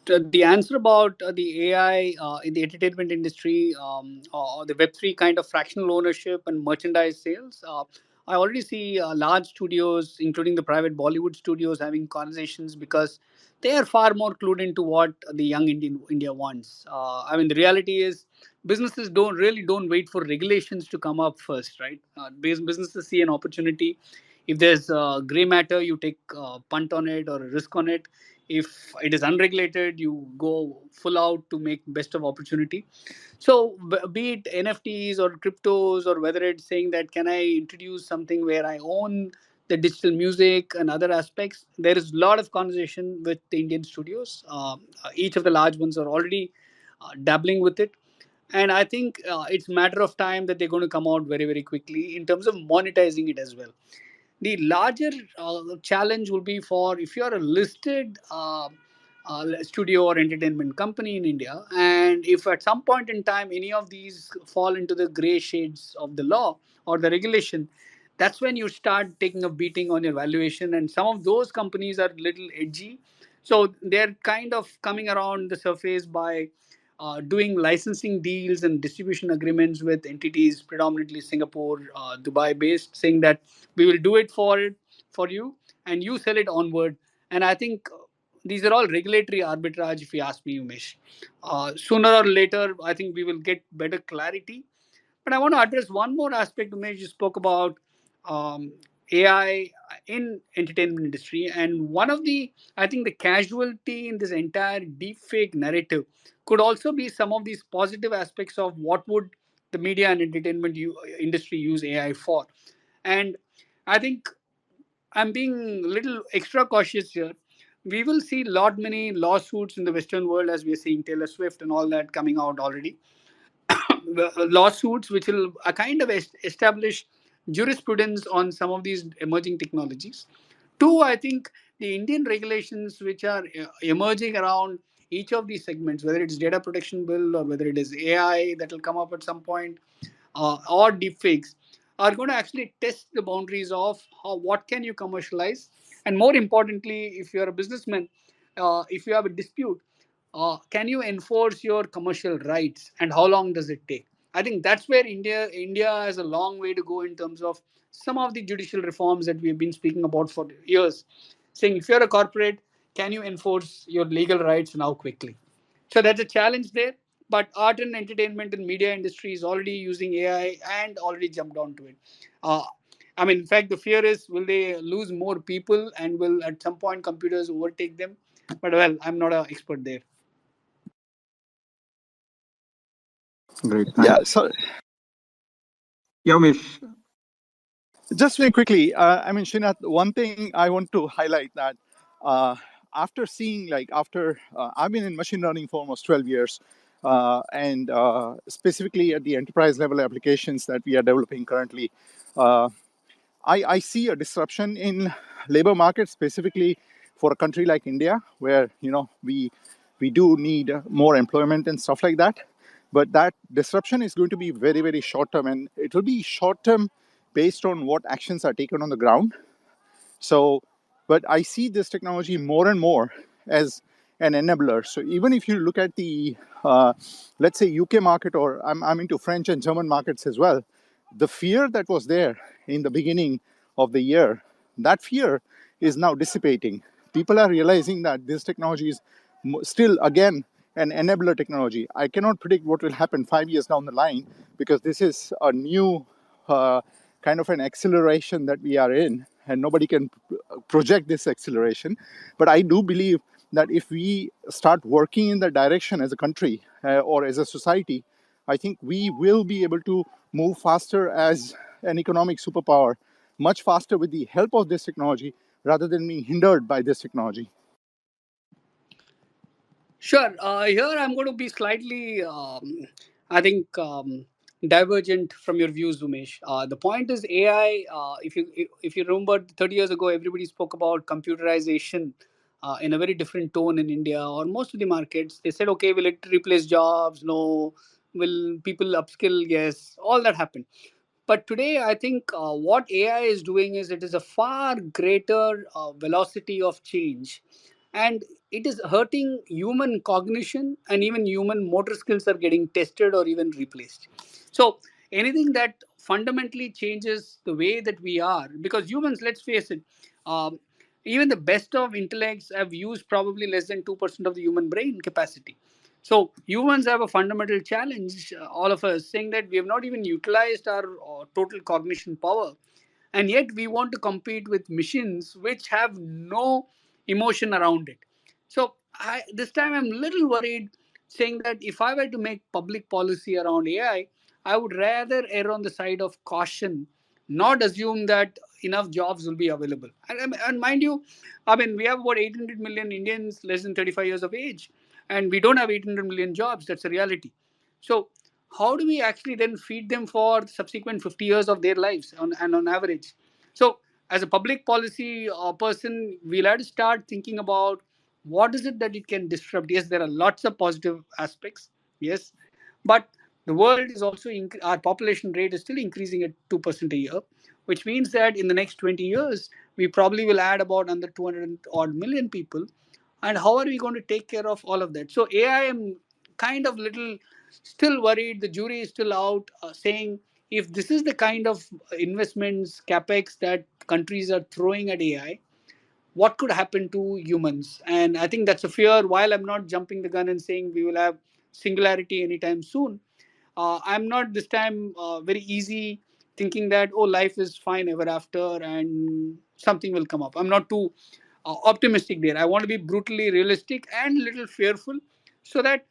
The answer about the AI in the entertainment industry, or the Web3 kind of fractional ownership and merchandise sales, I already see large studios, including the private Bollywood studios, having conversations because they are far more clued into what the young India wants. I mean, the reality is businesses don't wait for regulations to come up first, right? Businesses see an opportunity. If there's gray matter, you take punt on it or a risk on it. If it is unregulated, you go full out to make best of opportunity. So be it NFTs or cryptos, or whether it's saying that can I introduce something where I own the digital music and other aspects, there is a lot of conversation with the Indian studios. Each of the large ones are already dabbling with it, and I think it's a matter of time that they're going to come out very very quickly in terms of monetizing it as well. The larger challenge will be for if you are a listed studio or entertainment company in India, and if at some point in time any of these fall into the gray shades of the law or the regulation, that's when you start taking a beating on your valuation. And some of those companies are little edgy, so they're kind of coming around the surface by doing licensing deals and distribution agreements with entities predominantly Singapore, Dubai based, saying that we will do it for you and you sell it onward. And I think these are all regulatory arbitrage, if you ask me, Umesh. Sooner or later, I think we will get better clarity. But I want to address one more aspect. Umesh, you spoke about um, AI in entertainment industry, and one of the, I think, the casualty in this entire deepfake narrative could also be some of these positive aspects of what would the media and entertainment industry use AI for. And I think I'm being a little extra cautious here. We will see lot many lawsuits in the Western world, as we are seeing Taylor Swift and all that coming out already. lawsuits which will kind of establish jurisprudence on some of these emerging technologies. Two, I think the Indian regulations which are emerging around each of these segments, whether it's data protection bill or whether it is AI that will come up at some point, or deepfakes, are going to actually test the boundaries of what can you commercialize, and more importantly, if you're a businessman, if you have a dispute, can you enforce your commercial rights, and how long does it take? I think that's where India has a long way to go in terms of some of the judicial reforms that we've been speaking about for years, saying if you're a corporate, can you enforce your legal rights and how quickly? So that's a challenge there. But art and entertainment and media industry is already using AI and already jumped onto it. Uh, I mean, in fact, the fear is will they lose more people and will at some point computers overtake them? But well, I'm not an expert there. Great, Yeah. thanks. So Yeah, Umesh. just very quickly, I mean, Srinath, one thing I want to highlight that after seeing, like, I've been in machine learning for almost 12 years, and specifically at the enterprise level applications that we are developing currently, uh, I see a disruption in labor market, specifically for a country like India, where we do need more employment and stuff like that. But that disruption is going to be very, very short term, and it will be short term based on what actions are taken on the ground. So, but I see this technology more and more as an enabler. So even if you look at the, let's say, UK market, or I'm into French and German markets as well, the fear that was there in the beginning of the year, that fear is now dissipating. People are realizing that this technology is still, again, an enabler technology. I cannot predict what will happen 5 years down the line, because this is a new kind of an acceleration that we are in, and nobody can project this acceleration. But I do believe that if we start working in that direction as a country or as a society, I think we will be able to move faster as an economic superpower, much faster with the help of this technology rather than being hindered by this technology. Sure. Here I'm going to be slightly, I think, divergent from your views, Umesh. The point is AI. If you remember, 30 years ago, everybody spoke about computerization in a very different tone in India or most of the markets. They said, okay, will it replace jobs? No. Will people upskill? Yes. All that happened. But today, I think what AI is doing is it is a far greater velocity of change, and it is hurting human cognition, and even human motor skills are getting tested or even replaced. So anything that fundamentally changes the way that we are, because humans, let's face it, um, even the best of intellects have used probably less than 2% of the human brain capacity. So humans have a fundamental challenge, all of us, saying that we have not even utilized our total cognition power, and yet we want to compete with machines which have no emotion around it. So this time I'm a little worried, saying that if I were to make public policy around AI, I would rather err on the side of caution, not assume that enough jobs will be available. And mind you, I mean, we have about 800 million Indians less than 35 years of age, and we don't have 800 million jobs. That's a reality. So how do we actually then feed them for the subsequent 50 years of their lives on average? So as a public policy person, we'll have to start thinking about what is it that it can disrupt. Yes, there are lots of positive aspects. Yes, but the world is also our population rate is still increasing at 2% a year, which means that in the next 20 years we probably will add about under 200 odd million people. And how are we going to take care of all of that? So AI, am kind of little still worried. The jury is still out, saying if this is the kind of investments capex that countries are throwing at AI, what could happen to humans? And I think that's a fear. While I'm not jumping the gun and saying we will have singularity anytime soon, I'm not this time very easy thinking that, oh, life is fine ever after and something will come up. I'm not too optimistic there. I want to be brutally realistic and little fearful, so that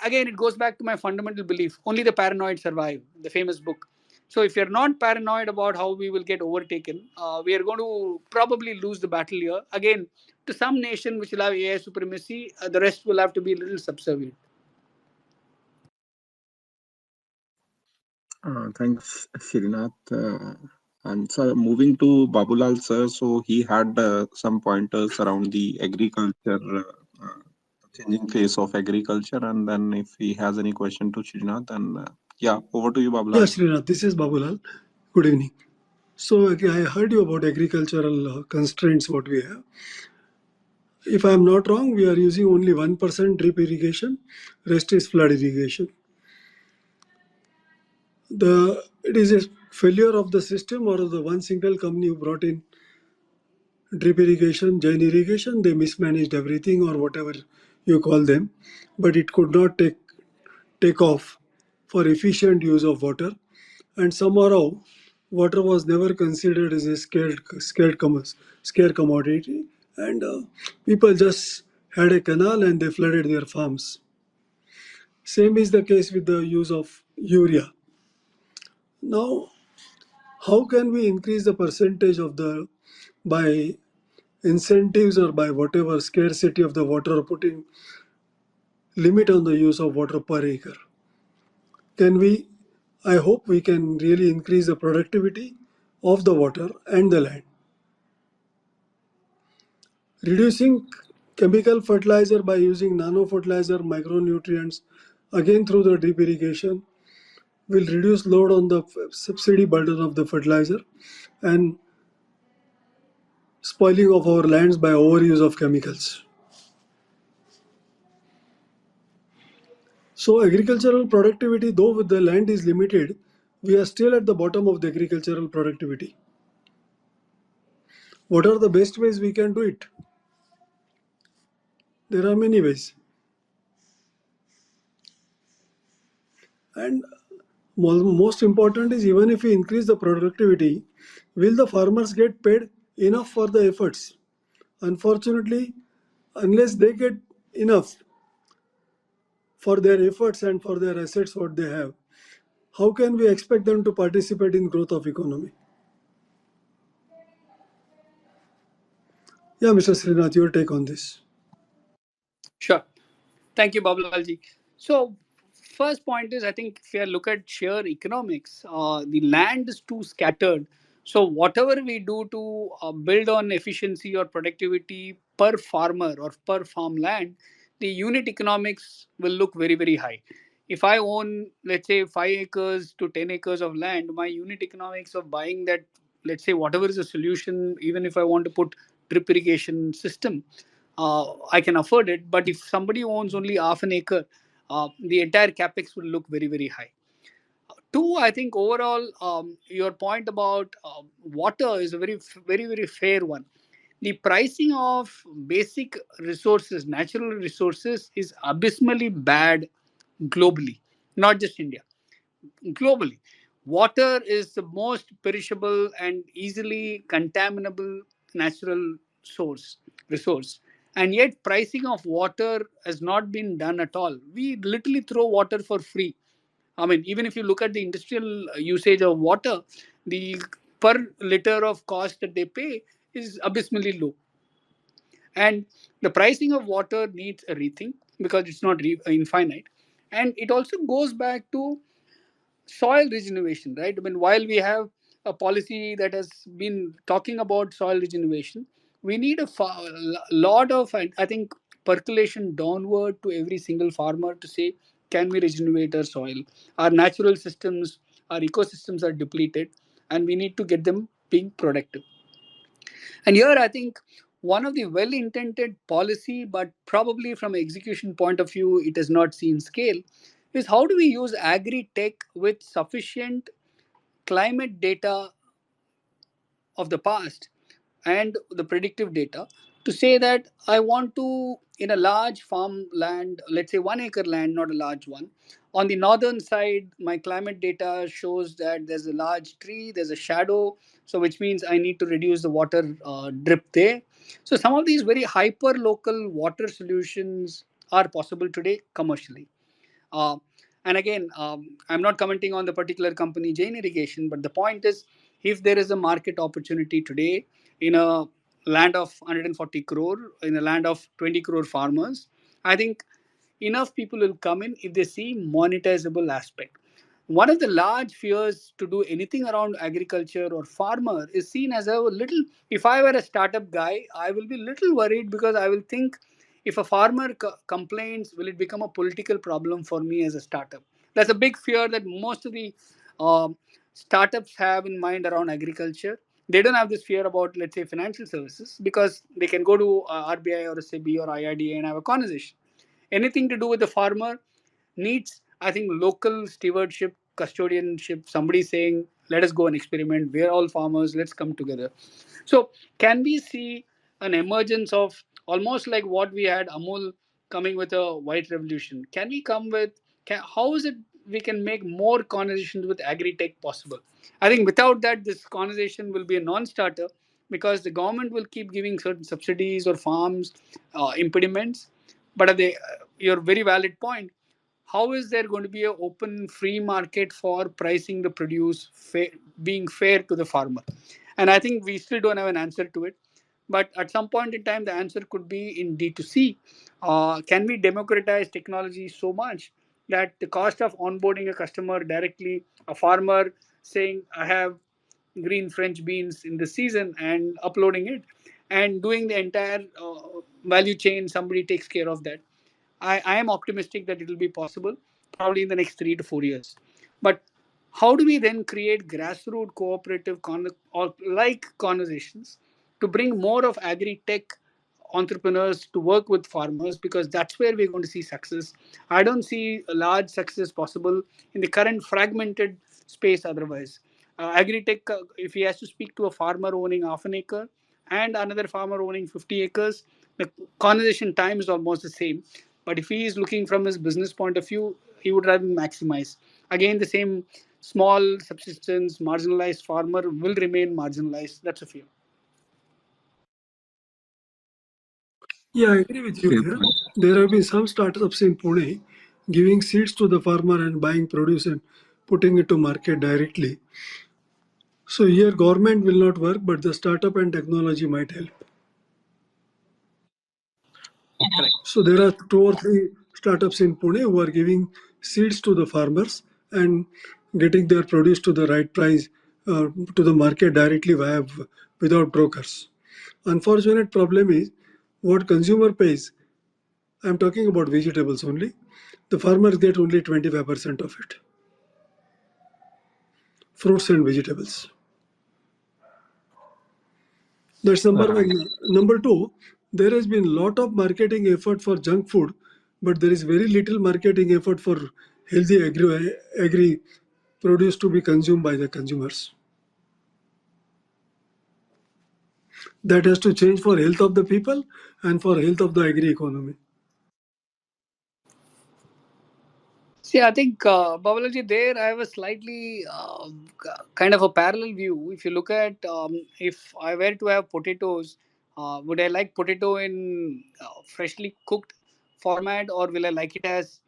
again it goes back to my fundamental belief: only the paranoid survive, the famous book. So if you're not paranoid about how we will get overtaken, we are going to probably lose the battle here again to some nation which will have AI supremacy. The rest will have to be a little subservient. Thanks, Srinath. And so moving to Babulal sir, so he had some pointers around the agriculture, changing face of agriculture, and then if he has any question to Srinath, then yeah, over to you, Yeah, Babulal. Srinath, this is Babulal. Good evening. So I heard you about agricultural constraints what we have. If I am not wrong, we are using only 1% drip irrigation, rest is flood irrigation. It is a failure of the system or the one single company who brought in drip irrigation, Jain irrigation, they mismanaged everything or whatever you call them, but it could not take off for efficient use of water, and somehow water was never considered as a scarce commodity, and people just had a canal and they flooded their farms. Same is the case with the use of urea. Now, how can we increase the percentage of the by incentives or by whatever scarcity of the water, or putting limit on the use of water per acre? Can we? I hope we can really increase the productivity of the water and the land. Reducing chemical fertilizer by using nano fertilizer, micronutrients, again through the drip irrigation, will reduce load on the subsidy burden of the fertilizer and spoiling of our lands by overuse of chemicals. So agricultural productivity, though the land is limited, we are still at the bottom of the agricultural productivity. What are the best ways we can do it? There are many ways. And most important is, even if we increase the productivity, will the farmers get paid enough for the efforts? Unfortunately, unless they get enough for their efforts and for their assets what they have, how can we expect them to participate in growth of economy? Yeah, Mr. Srinath, your take on this. Sure. Thank you, Babulalji. So, first point is, I think if you look at sheer economics, the land is too scattered. So, whatever we do to build on efficiency or productivity per farmer or per farmland, the unit economics will look very, very high. If I own, let's say, 5 acres to 10 acres of land, my unit economics of buying that, let's say, whatever is the solution, even if I want to put drip irrigation system, I can afford it. But if somebody owns only half an acre, the entire capex will look very, very high. Two, I think overall, your point about water is a very, very, very fair one. The pricing of basic resources, natural resources, is abysmally bad globally, not just India, globally. Water is the most perishable and easily contaminable natural resource. And yet, pricing of water has not been done at all. We literally throw water for free. I mean, even if you look at the industrial usage of water, the per liter of cost that they pay is abysmally low. And the pricing of water needs a rethink because it's not infinite. And it also goes back to soil regeneration, right? I mean, while we have a policy that has been talking about soil regeneration, we need a lot of, I think, percolation downward to every single farmer to say, can we regenerate our soil? Our natural systems, our ecosystems are depleted, and we need to get them being productive. And here, I think one of the well-intended policy, but probably from an execution point of view, it has not seen scale, is how do we use agri-tech with sufficient climate data of the past and the predictive data to say that I want to, in a large farm land, let's say 1 acre land, not a large one. On the northern side, my climate data shows that there's a large tree, there's a shadow, so which means I need to reduce the water drip there. So some of these very hyper local water solutions are possible today commercially. Uh, and again, I'm not commenting on the particular company, Jain Irrigation, but the point is, if there is a market opportunity today in a land of 140 crore, in a land of 20 crore farmers, I think enough people will come in if they see monetizable aspect. one of the large fears to do anything around agriculture or farmer is seen as a little, if I were a startup guy, I will be little worried because I will think, if a farmer complains, will it become a political problem for me as a startup? That's a big fear that most of the um startups have in mind around agriculture. They don't have this fear about, let's say, financial services, because they can go to RBI or a SEBI or IRDA and have a conversation. Anything to do with the farmer needs, I think, local stewardship, custodianship, somebody saying, let us go and experiment. We're all farmers, let's come together. So, can we see an emergence of almost like what we had Amul coming with a white revolution? Can we come with, how is it we can make more conversations with agri-tech possible? I think without that, this conversation will be a non-starter, because the government will keep giving certain subsidies or farms impediments. But at your very valid point, how is there going to be an open free market for pricing the produce being fair to the farmer? And I think we still don't have an answer to it. But at some point in time, the answer could be in D2C. Can we democratize technology so much that the cost of onboarding a customer directly, a farmer saying, I have green French beans in the season, and uploading it and doing the entire value chain, somebody takes care of that. I am optimistic that it will be possible probably in the next 3 to 4 years. But how do we then create grassroots cooperative or like conversations to bring more of agri-tech entrepreneurs to work with farmers, because that's where we're going to see success. I don't see a large success possible in the current fragmented space otherwise. Agri-tech, if he has to speak to a farmer owning half an acre and another farmer owning 50 acres, the conversation time is almost the same. But if he is looking from his business point of view, he would rather maximize. Again, the same small subsistence, marginalized farmer will remain marginalized. That's a fear. Yeah, I agree with you here. There have been some startups in Pune giving seeds to the farmer and buying produce and putting it to market directly. So here government will not work, but the startup and technology might help. Correct. So there are 2 or 3 startups in Pune who are giving seeds to the farmers and getting their produce to the right price to the market directly without brokers. Unfortunate problem is what consumer pays. I'm talking about vegetables only. The farmers get only 25% of it. Fruits and vegetables. That's number one. Number two, there has been a lot of marketing effort for junk food, but there is very little marketing effort for healthy agri produce to be consumed by the consumers. That has to change for health of the people and for health of the agri economy. See, I think, Babalaji, there I have a slightly kind of a parallel view. If you look at, if I were to have potatoes, would I like potato in freshly cooked format, or will I like it as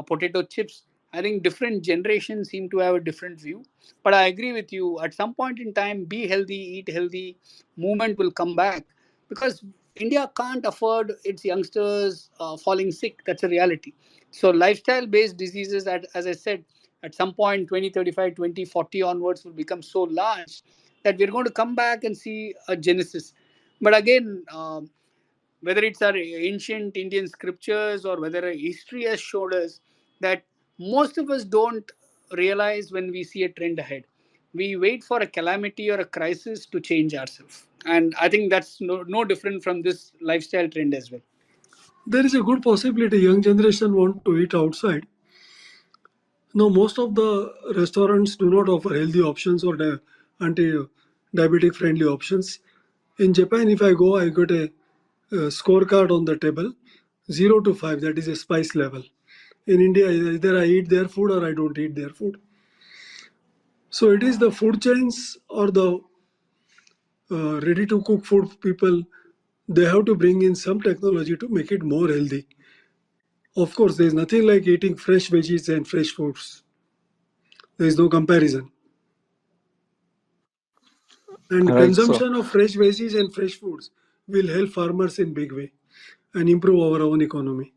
potato chips? I think different generations seem to have a different view. But I agree with you. At some point in time, be healthy, eat healthy, movement will come back, because India can't afford its youngsters falling sick. That's a reality. So lifestyle based diseases, as I said, at some point 2035, 2040 onwards will become so large that we're going to come back and see a genesis. But again, whether it's our ancient Indian scriptures or whether our history has showed us that most of us don't realize when we see a trend ahead. We wait for a calamity or a crisis to change ourselves. And I think that's no different from this lifestyle trend as well. There is a good possibility young generation want to eat outside. No, most of the restaurants do not offer healthy options or anti-diabetic friendly options. In Japan, if I go, I get a scorecard on the table, 0 to 5. That is a spice level. In India, either I eat their food or I don't eat their food. So it is the food chains or the ready-to-cook food people. They have to bring in some technology to make it more healthy. Of course, there is nothing like eating fresh veggies and fresh foods. There is no comparison. And Right. So, consumption of fresh veggies and fresh foods will help farmers in big way and improve our own economy.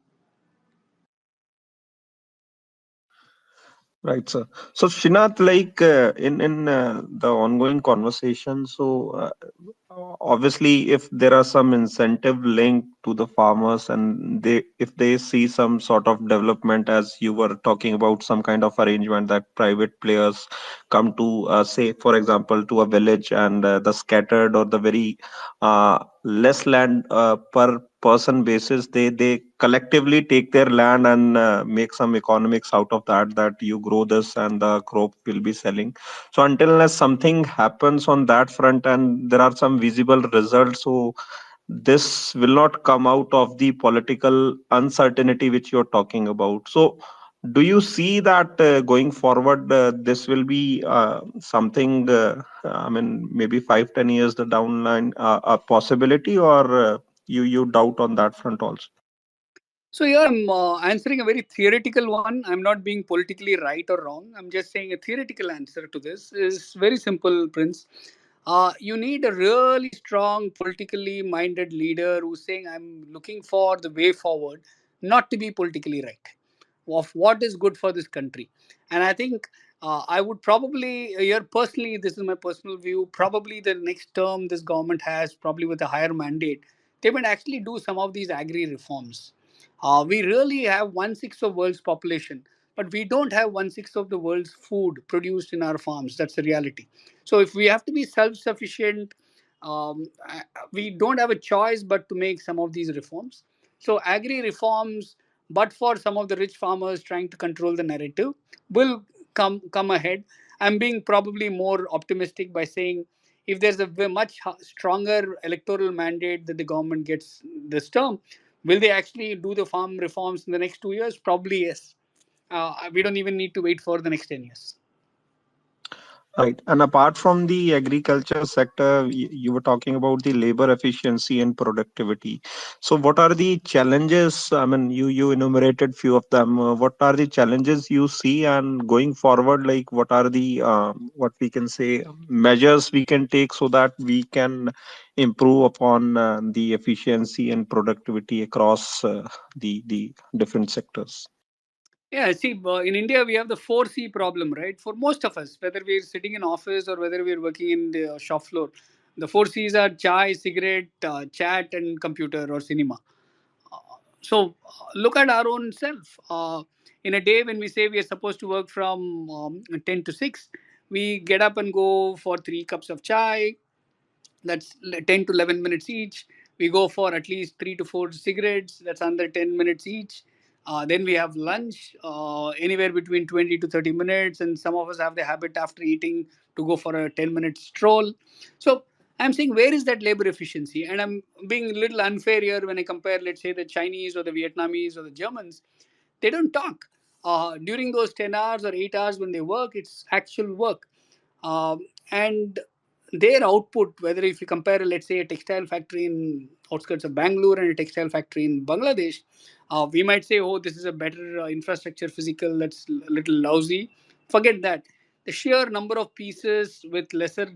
Right, sir. So, Shinath, like in the ongoing conversation, obviously, if there are some incentive linked to the farmers, and they if they see some sort of development, as you were talking about, some kind of arrangement that private players come to, say, for example, to a village, and the scattered or the very less land per person basis, they collectively take their land and make some economics out of that, that you grow this and the crop will be selling. So until unless something happens on that front and there are some visible results, so this will not come out of the political uncertainty which you're talking about. So do you see that going forward, this will be something, I mean, maybe 5-10 years the downline, a possibility, or you doubt on that front also? So here I'm answering a very theoretical one. I'm not being politically right or wrong. I'm just saying a theoretical answer to this is very simple, Prince. You need a really strong, politically minded leader who's saying, I'm looking for the way forward, not to be politically right, of what is good for this country. And I think I would probably, here personally, this is my personal view, probably the next term this government has, probably with a higher mandate, they might actually do some of these agri reforms. We really have one sixth of world's population, but we don't have one sixth of the world's food produced in our farms. That's the reality. So if we have to be self-sufficient, we don't have a choice but to make some of these reforms. So agri reforms, but for some of the rich farmers trying to control the narrative, will come ahead. I'm being probably more optimistic by saying if there's a much stronger electoral mandate that the government gets this term, will they actually do the farm reforms in the next 2 years? Probably yes. We don't even need to wait for the next 10 years. Right. And apart from the agriculture sector, you were talking about the labor efficiency and productivity. So, what are the challenges? I mean, you enumerated few of them. What are the challenges you see, and going forward, like what are the what we can say measures we can take so that we can improve upon the efficiency and productivity across the different sectors? Yeah, see, in India, we have the 4C problem, right? For most of us, whether we're sitting in office or whether we're working in the shop floor, the 4Cs are chai, cigarette, chat, and computer or cinema. So look at our own self. In a day when we say we are supposed to work from 10 to 6, we get up and go for 3 cups of chai, that's 10 to 11 minutes each. We go for at least 3 to 4 cigarettes, that's under 10 minutes each. Then we have lunch, anywhere between 20 to 30 minutes, and some of us have the habit after eating to go for a 10-minute stroll. So I'm saying, where is that labor efficiency? And I'm being a little unfair here when I compare, let's say, the Chinese or the Vietnamese or the Germans. They don't talk. During those 10 hours or 8 hours when they work, it's actual work. And their output, whether if you compare, let's say, a textile factory in outskirts of Bangalore and a textile factory in Bangladesh, we might say, oh, this is a better infrastructure, physical, that's a little lousy. Forget that. The sheer number of pieces with lesser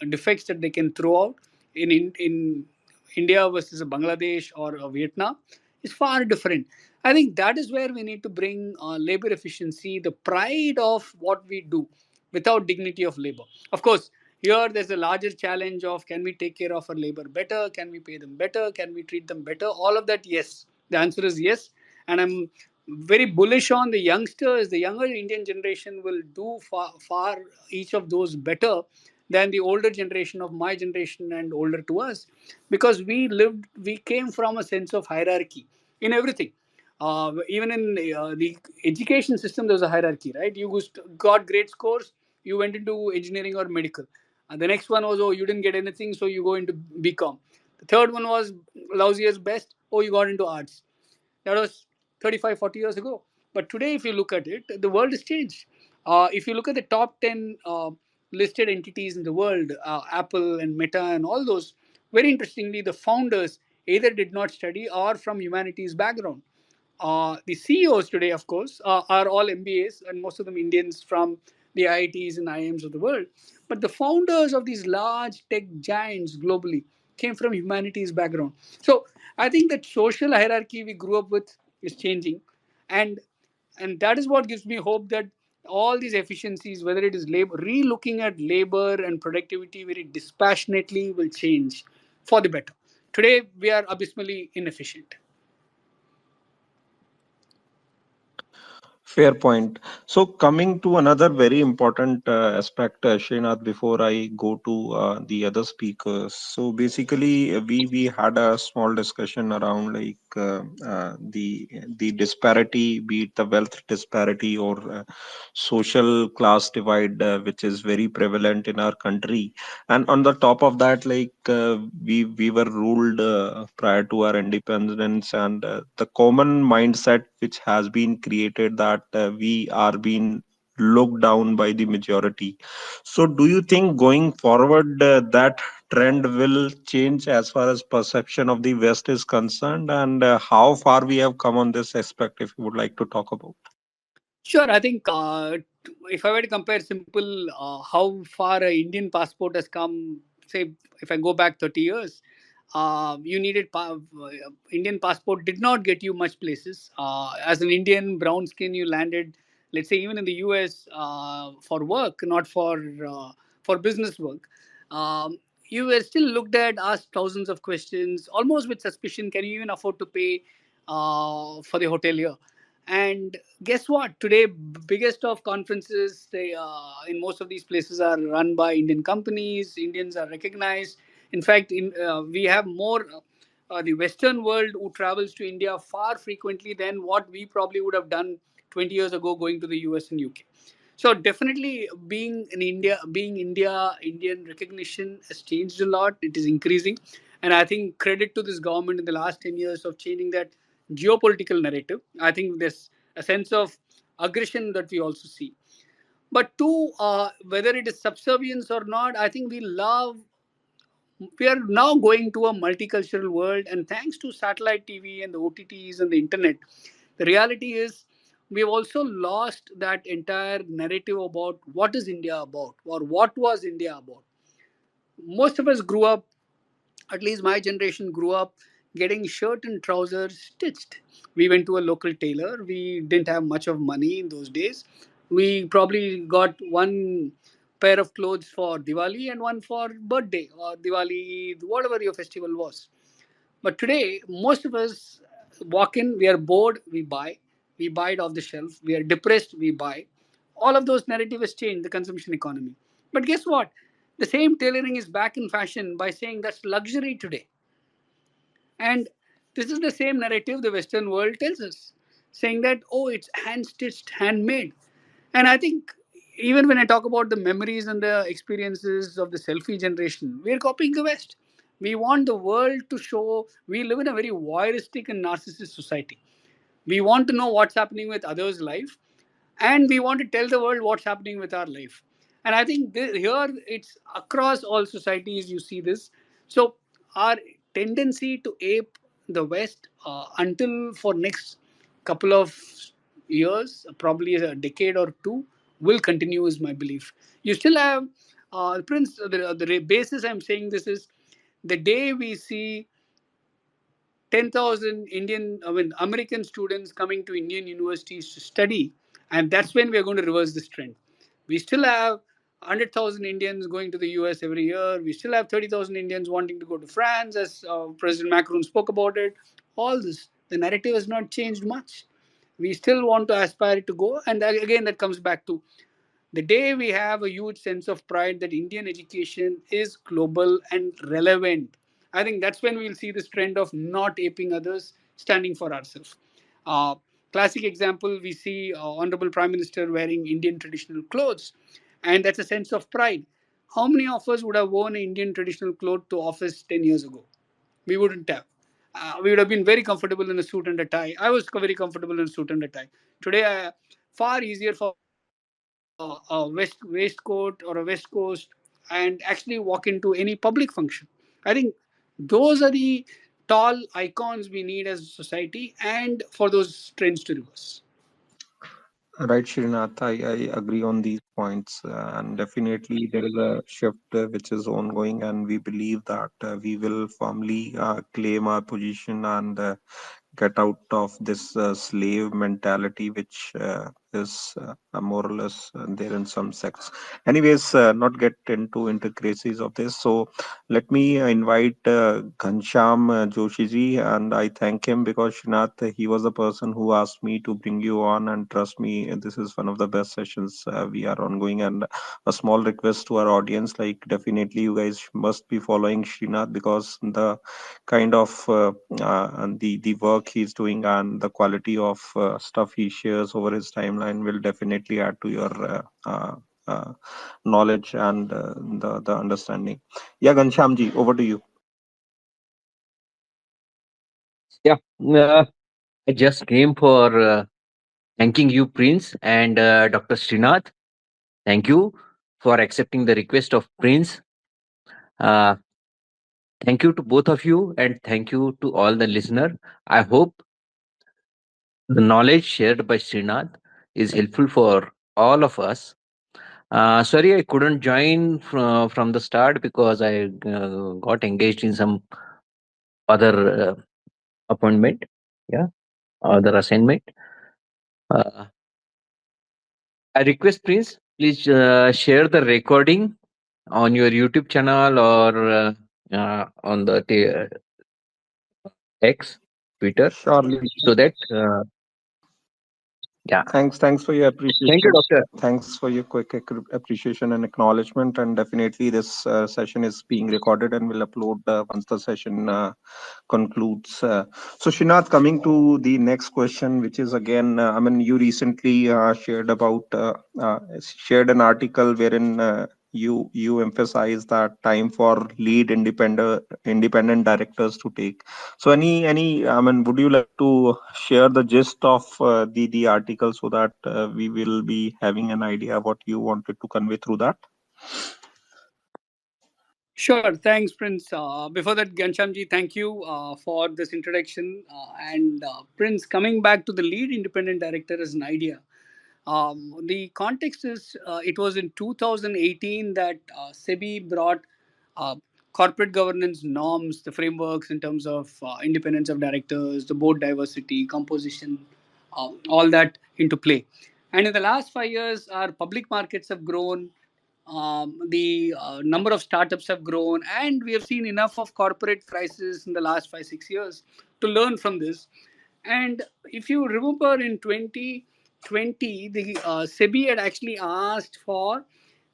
defects that they can throw out in India versus a Bangladesh or a Vietnam is far different. I think that is where we need to bring labor efficiency, the pride of what we do without dignity of labor. Of course, here there's a larger challenge of, can we take care of our labor better? Can we pay them better? Can we treat them better? All of that, yes. The answer is yes. And I'm very bullish on the youngsters. The younger Indian generation will do far each of those better than the older generation of my generation and older to us, because we came from a sense of hierarchy in everything. Even in the education system, there was a hierarchy, right? You got great scores, you went into engineering or medical. And the next one was, oh, you didn't get anything, so you go into BCom. The third one was lousy as best, oh, you got into arts. That was 35, 40 years ago. But today, if you look at it, the world has changed. If you look at the top 10 listed entities in the world, Apple and Meta and all those, very interestingly, the founders either did not study or from humanities background. The CEOs today, of course, are all MBAs, and most of them Indians from the IITs and IIMs of the world. But the founders of these large tech giants globally came from humanities background. So I think that social hierarchy we grew up with is changing, and that is what gives me hope that all these efficiencies, whether it is labor, re-looking at labor and productivity very dispassionately will change for the better. Today, we are abysmally inefficient. Fair point. So coming to another very important aspect, Srinath, before I go to the other speakers. So basically, we had a small discussion around like the disparity, be it the wealth disparity or social class divide, which is very prevalent in our country. And on the top of that, like we were ruled prior to our independence, and the common mindset which has been created that we are being looked down by the majority. So do you think going forward that trend will change as far as perception of the west is concerned, and how far we have come on this aspect, if you would like to talk about? Sure, I think if I were to compare simple how far a Indian passport has come, say if I go back 30 years, you needed Indian passport did not get you much places. As an Indian brown skin, you landed, let's say even in the US for work, not for business work. You were still looked at, asked thousands of questions, almost with suspicion. Can you even afford to pay for the hotel here? And guess what? Today, biggest of conferences they, in most of these places are run by Indian companies. Indians are recognized. In fact, we have more the Western world who travels to India far frequently than what we probably would have done 20 years ago going to the US and UK. So definitely being India, Indian recognition has changed a lot. It is increasing. And I think credit to this government in the last 10 years of changing that geopolitical narrative. I think there's a sense of aggression that we also see. But two, whether it is subservience or not, I think we are now going to a multicultural world, and thanks to satellite TV and the OTTs and the internet, the reality is we have also lost that entire narrative about what is India about or what was India about. Most of us grew up, at least my generation grew up getting shirt and trousers stitched. We went to a local tailor. We didn't have much of money in those days. We probably got one pair of clothes for Diwali and one for birthday or Diwali, whatever your festival was. But today, most of us walk in, we are bored, we buy it off the shelf, we are depressed, we buy. All of those narrative has changed the consumption economy. But guess what? The same tailoring is back in fashion by saying that's luxury today. And this is the same narrative the Western world tells us, saying that, oh, it's hand stitched, handmade. And I think even when I talk about the memories and the experiences of the selfie generation, we're copying the West. We want the world to show we live in a very voyeuristic and narcissist society. We want to know what's happening with others' life, and we want to tell the world what's happening with our life. And I think here it's across all societies you see this. So our tendency to ape the West until for next couple of years, probably a decade or two, will continue is my belief. You still have Prince. The basis I'm saying this is the day we see 10,000 American students coming to Indian universities to study, and that's when we're going to reverse this trend. We still have 100,000 Indians going to the US every year. We still have 30,000 Indians wanting to go to France, as President Macron spoke about it. All this, the narrative has not changed much. We still want to aspire to go, and again, that comes back to the day we have a huge sense of pride that Indian education is global and relevant. I think that's when we'll see this trend of not aping others, standing for ourselves. Uh, Classic example, we see Honorable Prime Minister wearing Indian traditional clothes, and that's a sense of pride. How many of us would have worn an Indian traditional cloth to office 10 years ago? We wouldn't have. We would have been very comfortable in a suit and a tie. I was very comfortable in a suit and a tie. Today, far easier for me to put on a waistcoat or a west coast and actually walk into any public function. I think those are the tall icons we need as a society, and for those trends to reverse. Right, Srinath, I agree on these points, and definitely there is a shift which is ongoing, and we believe that we will firmly claim our position and get out of this slave mentality which is more or less there in some sects. Anyways, not get into intricacies of this. So let me invite Ghansham Joshi ji, and I thank him because Srinath, he was the person who asked me to bring you on, and trust me, this is one of the best sessions we are ongoing. And a small request to our audience, like definitely you guys must be following Srinath because the kind of and the work he's doing and the quality of stuff he shares over his timeline will definitely add to your uh, knowledge and the understanding. Yeah, Ghanshyamji, over to you. Yeah, I just came for thanking you, Prince, and Dr. Srinath. Thank you for accepting the request of Prince. Uh, Thank you to both of you, and thank you to all the listener. I hope the knowledge shared by Srinath is helpful for all of us. Sorry, I couldn't join from the start because I got engaged in some other appointment. Yeah, other assignment. Uh, I request Prince, please share the recording on your YouTube channel or on the X, Twitter, Surely. so that yeah. Thanks for your Thank you, appreciation. Doctor. Thanks for your quick appreciation and acknowledgement. And definitely, this session is being recorded and will upload once the session concludes. So, Srinath, coming to the next question, which is again, I mean, you recently shared an article wherein you emphasize that time for lead independent directors to take. So, any, I mean, would you like to share the gist of the article so that we will be having an idea what you wanted to convey through that? Sure, thanks, Prince. Before that, Ghanshyamji, thank you for this introduction. And Prince, coming back to the lead independent director as an idea, the context is it was in 2018 that SEBI brought uh, corporate governance norms, the frameworks in terms of independence of directors, the board diversity, composition, all that into play. And in the last 5 years, our public markets have grown, the number of startups have grown, and we have seen enough of corporate crisis in the last 5 6 years to learn from this. And if you remember, in 2020, the SEBI had actually asked for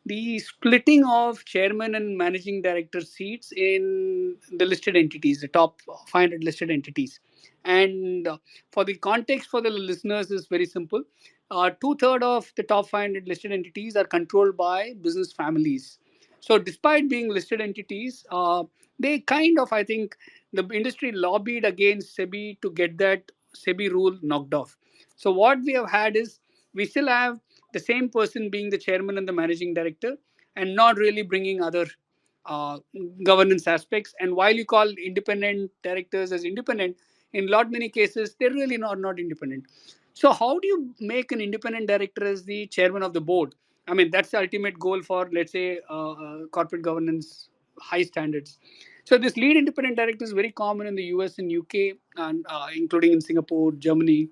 the splitting of chairman and managing director seats in the listed entities, the top 500 listed entities. And for the context for the listeners is very simple. Two-thirds of the top 500 listed entities are controlled by business families. So, despite being listed entities, they kind of, I think, the industry lobbied against SEBI to get that SEBI rule knocked off. So, what we have had is we still have the same person being the chairman and the managing director, and not really bringing other uh, governance aspects. And while you call independent directors as independent, in lot many cases they're really not independent. So how do you make an independent director as the chairman of the board? I mean, that's the ultimate goal for, let's say, corporate governance high standards. So this lead independent director is very common in the US and UK, and including in Singapore, Germany,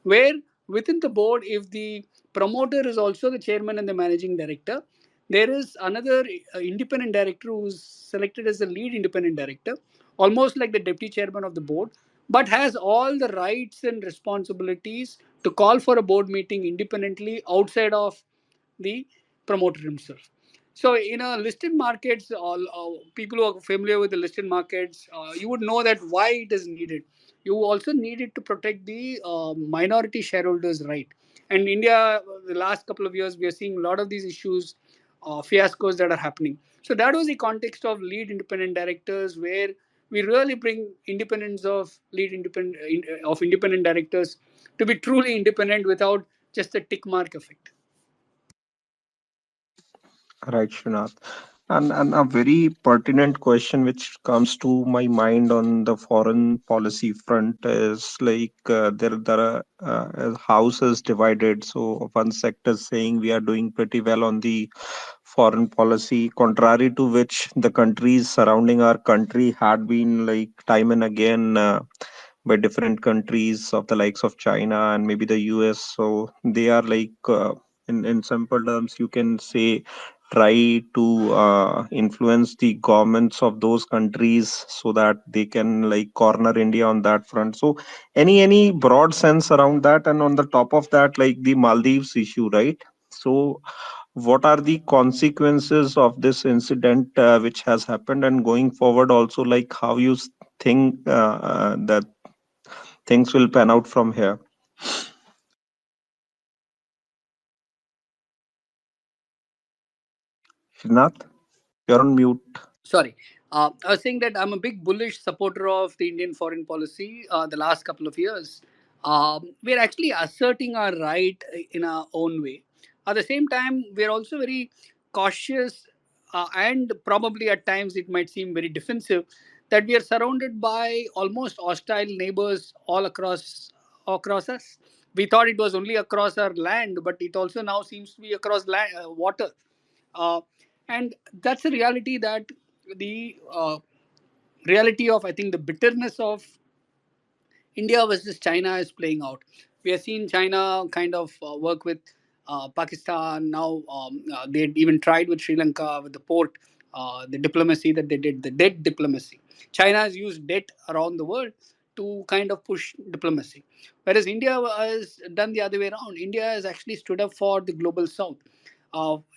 where within the board, if the promoter is also the chairman and the managing director, there is another independent director who's selected as the lead independent director, almost like the deputy chairman of the board, but has all the rights and responsibilities to call for a board meeting independently outside of the promoter himself. So, in a listed markets, all people who are familiar with the listed markets, you would know that why it is needed. You also need it to protect the minority shareholders' right. And India, the last couple of years, we are seeing a lot of these issues, fiascos that are happening. So that was the context of lead independent directors, where we really bring independence of independent directors to be truly independent without just a tick mark effect. Right, Srinath. And a very pertinent question which comes to my mind on the foreign policy front is like there are house is divided. So one sector is saying we are doing pretty well on the foreign policy, contrary to which the countries surrounding our country had been like time and again by different countries of the likes of China and maybe the US. So they are like, in simple terms, you can say, try to influence the governments of those countries so that they can like corner India on that front. So any broad sense around that, and on the top of that, like the Maldives issue, right? So what are the consequences of this incident which has happened, and going forward also, like how you think that things will pan out from here? Srinath, you're on mute. Sorry. I was saying that I'm a big bullish supporter of the Indian foreign policy the last couple of years. We're actually asserting our right in our own way. At the same time, we're also very cautious, and probably at times it might seem very defensive, that we are surrounded by almost hostile neighbors all across us. We thought it was only across our land, but it also now seems to be across water. Uh, and that's a reality that the reality of, I think, the bitterness of India versus China is playing out. We have seen China kind of work with Pakistan. Now they had even tried with Sri Lanka with the port, the diplomacy that they did, the debt diplomacy. China has used debt around the world to kind of push diplomacy. Whereas India has done the other way around. India has actually stood up for the global south.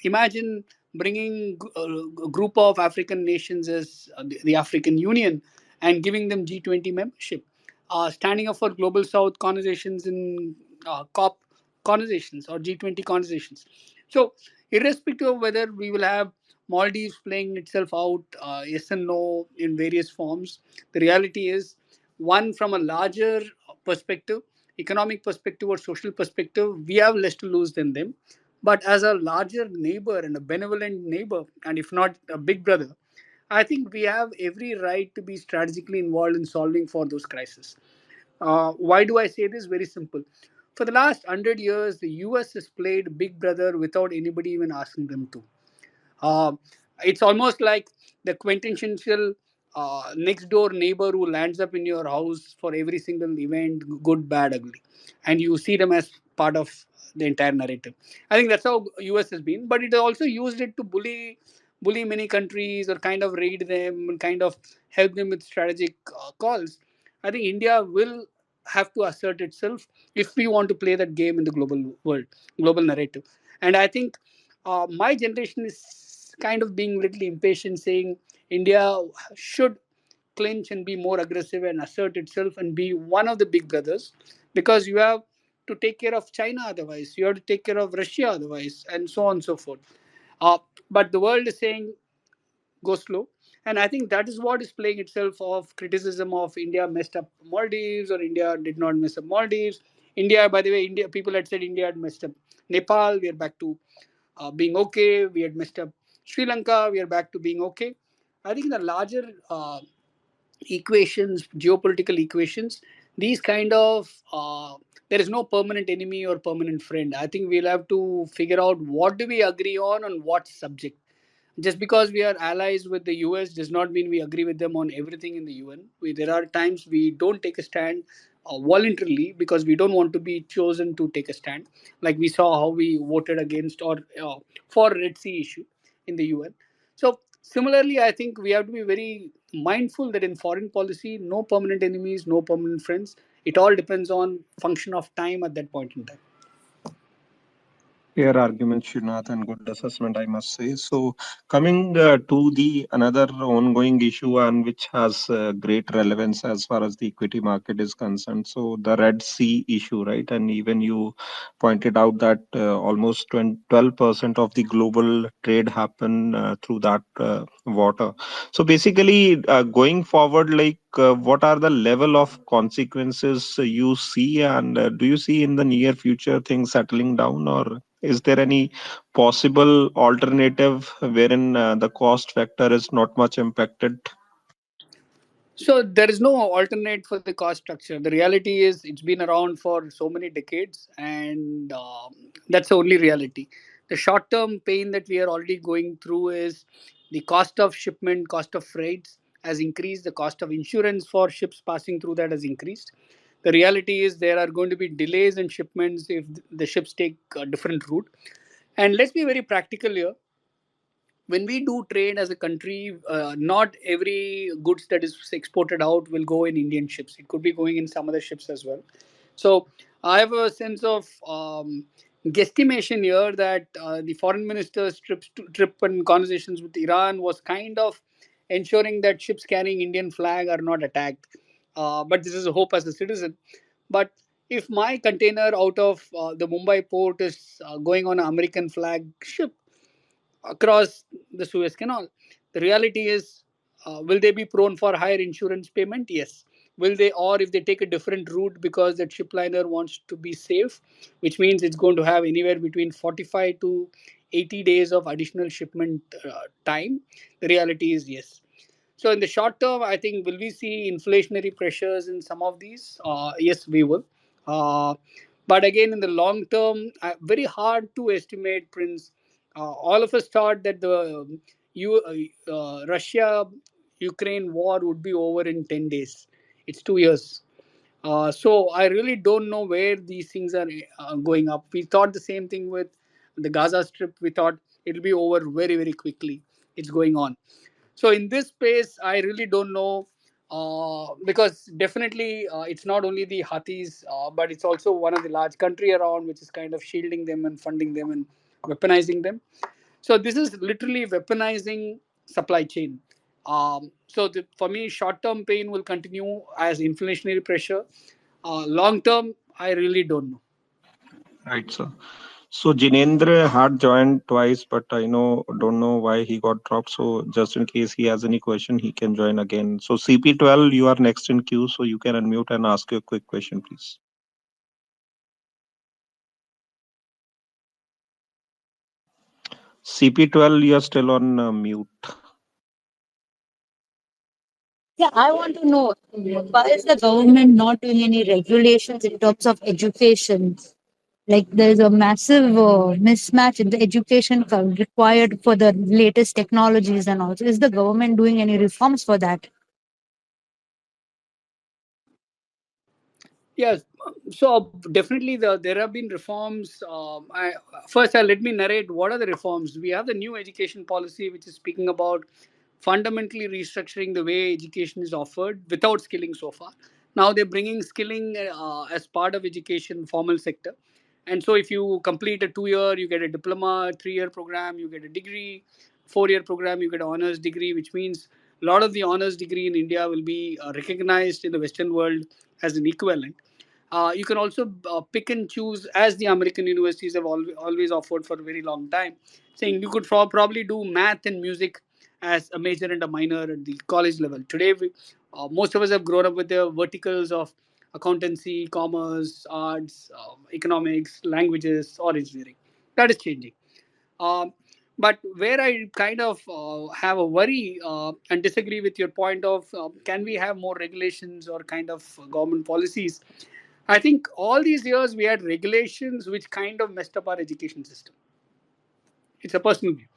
Imagine bringing a group of African nations as the African Union and giving them G20 membership, standing up for global south conversations in COP conversations or G20 conversations. So, irrespective of whether we will have Maldives playing itself out, yes and no in various forms, the reality is, one, from a larger perspective, economic perspective or social perspective, we have less to lose than them. But as a larger neighbor and a benevolent neighbor, and if not a big brother, I think we have every right to be strategically involved in solving for those crises. Why do I say this? Very simple. For the last 100 years, the US has played Big Brother without anybody even asking them to. Uh, it's almost like the quintessential next door neighbor who lands up in your house for every single event, good, bad, ugly, and you see them as part of the entire narrative. I think that's how US has been, but it also used it to bully many countries or kind of raid them and kind of help them with strategic calls. I think India will have to assert itself if we want to play that game in the global world, global narrative. And I think my generation is kind of being a little impatient, saying India should clinch and be more aggressive and assert itself and be one of the big brothers, because you have to take care of China otherwise, you have to take care of Russia otherwise, and so on and so forth. Uh, but the world is saying go slow. And I think that is what is playing itself of criticism of India messed up Maldives or India did not mess up Maldives. India, by the way, India people had said India had messed up Nepal. We are back to being okay. We had messed up Sri Lanka. We are back to being okay. I think the larger equations, geopolitical equations, these kind of there is no permanent enemy or permanent friend. I think we'll have to figure out what do we agree on what subject. Just because we are allies with the US does not mean we agree with them on everything in the UN. There are times we don't take a stand voluntarily because we don't want to be chosen to take a stand. Like we saw how we voted against or for Red Sea issue in the UN. So similarly, I think we have to be very mindful that in foreign policy, no permanent enemies, no permanent friends. It all depends on function of time at that point in time. Fair argument, Srinath, and good assessment, I must say. So, coming to the another ongoing issue and which has great relevance as far as the equity market is concerned. So, the Red Sea issue, right? And even you pointed out that almost 12% of the global trade happen through that water. So, basically, going forward, like what are the level of consequences you see, and do you see in the near future things settling down, or is there any possible alternative wherein the cost factor is not much impacted? So there is no alternate for the cost structure. The reality is it's been around for so many decades, and that's the only reality. The short-term pain that we are already going through is the cost of shipment, cost of freights, has increased. The cost of insurance for ships passing through that has increased. The reality is there are going to be delays in shipments if the ships take a different route. And let's be very practical here. When we do trade as a country, not every goods that is exported out will go in Indian ships. It could be going in some other ships as well. So I have a sense of guesstimation here that the foreign minister's trip and conversations with Iran was kind of ensuring that ships carrying Indian flag are not attacked. But this is a hope as a citizen. But if my container out of the Mumbai port is going on an American flag ship across the Suez Canal, the reality is, will they be prone for higher insurance payment? Yes. Will they, or if they take a different route because that ship liner wants to be safe, which means it's going to have anywhere between 45 to 80 days of additional shipment time? The reality is yes. So in the short term, I think will we see inflationary pressures in some of these? Yes, we will. Uh, but again, in the long term, very hard to estimate, Prince. All of us thought that the Russia Ukraine war would be over in 10 days. It's 2 years. So I really don't know where these things are going up. We thought the same thing with the Gaza Strip. We thought it'll be over very, very quickly. It's going on. So in this space, I really don't know, because definitely it's not only the Hathis, but it's also one of the large country around which is kind of shielding them and funding them and weaponizing them. So this is literally weaponizing supply chain. For me, short-term pain will continue as inflationary pressure. Long-term, I really don't know. Right, sir. So Jinendra had joined twice, but I don't know why he got dropped. So just in case he has any question, he can join again. So CP12, you are next in queue, so you can unmute and ask your quick question, please. CP12, you are still on mute. Yeah, I want to know why is the government not doing any regulations in terms of education? Like there's a massive mismatch in the education required for the latest technologies and all. So is the government doing any reforms for that? Yes, so definitely there have been reforms. First, let me narrate what are the reforms. We have the new education policy, which is speaking about fundamentally restructuring the way education is offered without skilling so far. Now they're bringing skilling as part of education, formal sector. And so if you complete a 2 year, you get a diploma, 3 year program, you get a degree, 4 year program, you get an honors degree, which means a lot of the honors degree in India will be recognized in the Western world as an equivalent. You can also pick and choose, as the American universities have always offered for a very long time, saying you could probably do math and music as a major and a minor at the college level. Today, most of us have grown up with the verticals of accountancy, commerce, arts, economics, languages, or engineering. That is changing. Um, but where I kind of have a worry and disagree with your point of can we have more regulations or kind of government policies? I think all these years we had regulations which kind of messed up our education system. It's a personal view.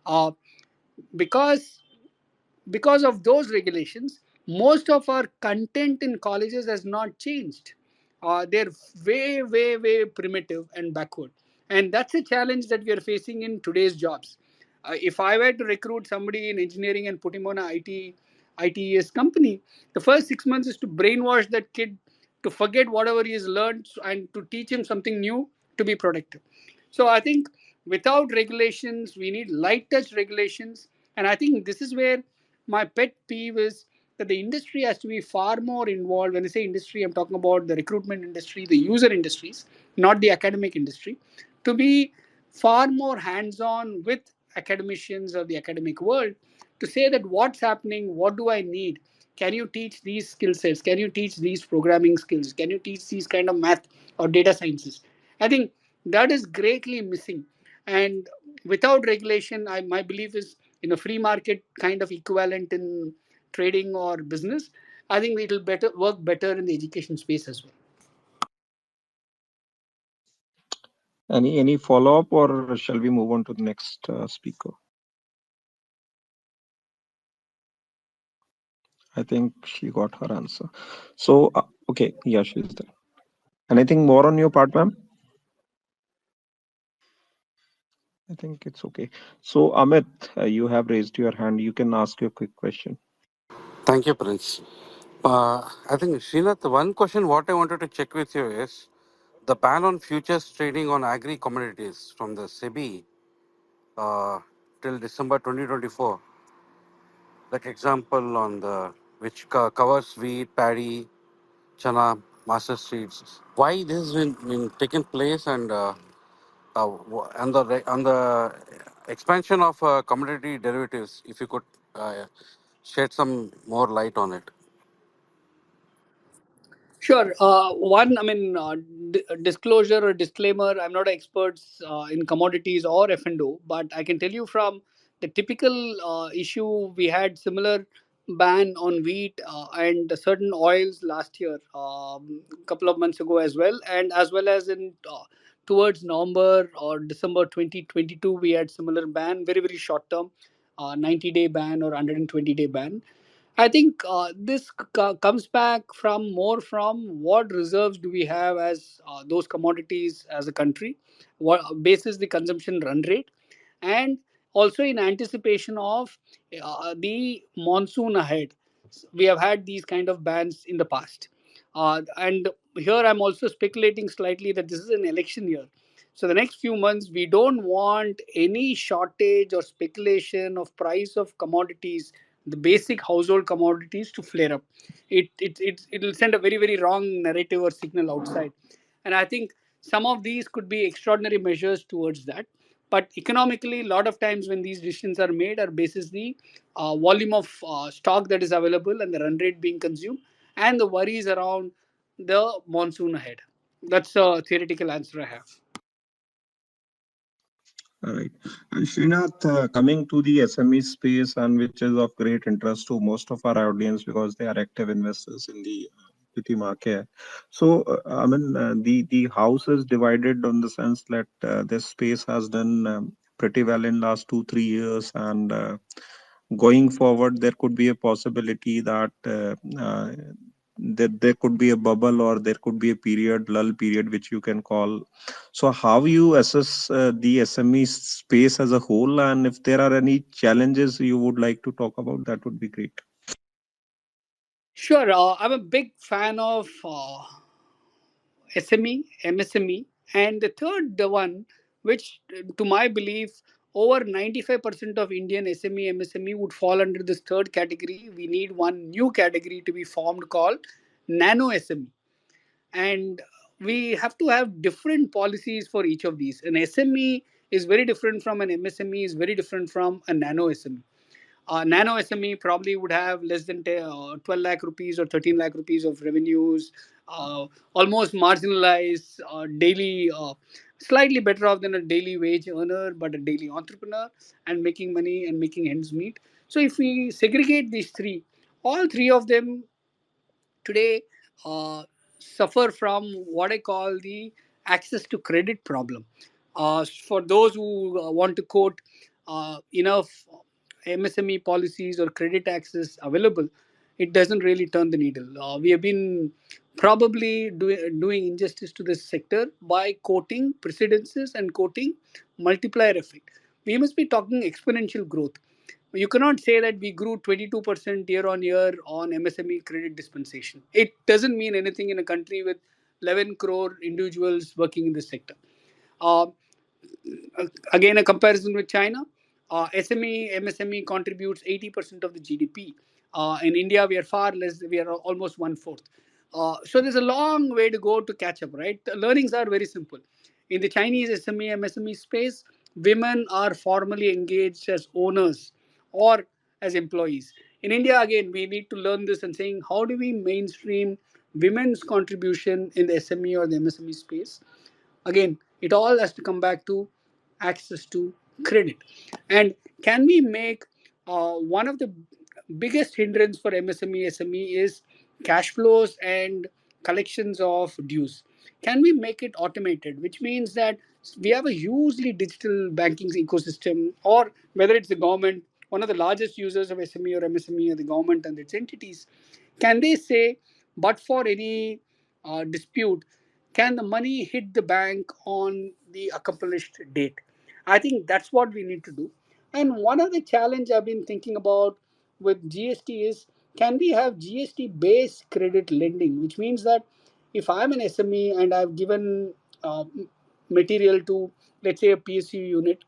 Uh, because because of those regulations, most of our content in colleges has not changed. They're way primitive and backward, and that's a challenge that we are facing in today's jobs. If I were to recruit somebody in engineering and put him on an ITES company, the first 6 months is to brainwash that kid to forget whatever he has learned and to teach him something new to be productive. So I think without regulations, we need light touch regulations. And I think this is where my pet peeve is that the industry has to be far more involved. When I say industry, I'm talking about the recruitment industry, the user industries, not the academic industry, to be far more hands on with academicians of the academic world to say that what's happening, what do I need? Can you teach these skill sets? Can you teach these programming skills? Can you teach these kind of math or data sciences? I think that is greatly missing. And without regulation, my belief is in a free market kind of equivalent in trading or business, I think it will work better in the education space as well. Any follow up, or shall we move on to the next speaker? I think she got her answer. So, okay, yeah, she's there. Anything more on your part, ma'am? I think it's okay. So, Amit, you have raised your hand. You can ask your quick question. Thank you, Prince. I think, Srinath, one question what I wanted to check with you is the ban on futures trading on agri commodities from the SEBI uh, till December 2024. Like example on the which covers wheat, paddy, chana, master seeds. Why this has been taken place and the expansion of commodity derivatives, if you could shed some more light on it. Sure. One, I mean, disclosure or disclaimer, I'm not an expert in commodities or F&O, but I can tell you from the typical issue, we had similar ban on wheat and certain oils last year, a couple of months ago as well, and as well as in towards November or December 2022, we had similar ban, very, very short term, 90-day ban or 120-day ban. I think this comes back from more from what reserves do we have as those commodities as a country, what basis the consumption run rate, and also in anticipation of the monsoon ahead. We have had these kind of bans in the past, and here I'm also speculating slightly that this is an election year. So the next few months, we don't want any shortage or speculation of price of commodities, the basic household commodities, to flare up. It'll send a very, very wrong narrative or signal outside, and I think some of these could be extraordinary measures towards that. But economically, a lot of times when these decisions are made are basis the volume of stock that is available and the run rate being consumed, and the worries around the monsoon ahead. That's a theoretical answer I have. All right. And Srinath, coming to the SME space, and which is of great interest to most of our audience because they are active investors in the equity market. So, the house is divided on the sense that this space has done pretty well in last 2 3 years, and going forward, there could be a possibility that there could be a bubble or there could be a period, lull period, which you can call. So, how you assess the SME space as a whole, and if there are any challenges you would like to talk about, that would be great. Sure, I'm a big fan of SME, MSME, and the third the one, which to my belief, over 95% of Indian SME, MSME would fall under this third category. We need one new category to be formed called nano SME, and we have to have different policies for each of these. An SME is very different from an MSME, is very different from a nano SME. Nano SME probably would have less than 12 lakh rupees or 13 lakh rupees of revenues, almost marginalized, daily, slightly better off than a daily wage earner, but a daily entrepreneur and making money and making ends meet. So if we segregate these three, all three of them today suffer from what I call the access to credit problem. For those who want to quote enough MSME policies or credit access available, it doesn't really turn the needle. We have been probably doing injustice to this sector by quoting precedences and quoting multiplier effect. We must be talking exponential growth. You cannot say that we grew 22% year on year on MSME credit dispensation. It doesn't mean anything in a country with 11 crore individuals working in this sector. Uh, Again, a comparison with China, SME, MSME contributes 80% of the GDP. In India, we are far less, we are almost one fourth. So there's a long way to go to catch up, right? The learnings are very simple. In the Chinese SME, MSME space, women are formally engaged as owners or as employees. In India, again, we need to learn this and saying, how do we mainstream women's contribution in the SME or the MSME space? Again, it all has to come back to access to credit. And can we make one of the biggest hindrance for MSME SME is cash flows and collections of dues. Can we make it automated, which means that we have a hugely digital banking ecosystem, or whether it's the government one of the largest users of SME or MSME or the government and its entities, can they say, but for any dispute, can the money hit the bank on the accomplished date? I think that's what we need to do. And one other challenge I've been thinking about with GST is, can we have GST based credit lending, which means that if I'm an SME and I've given material to, let's say, a PSU unit,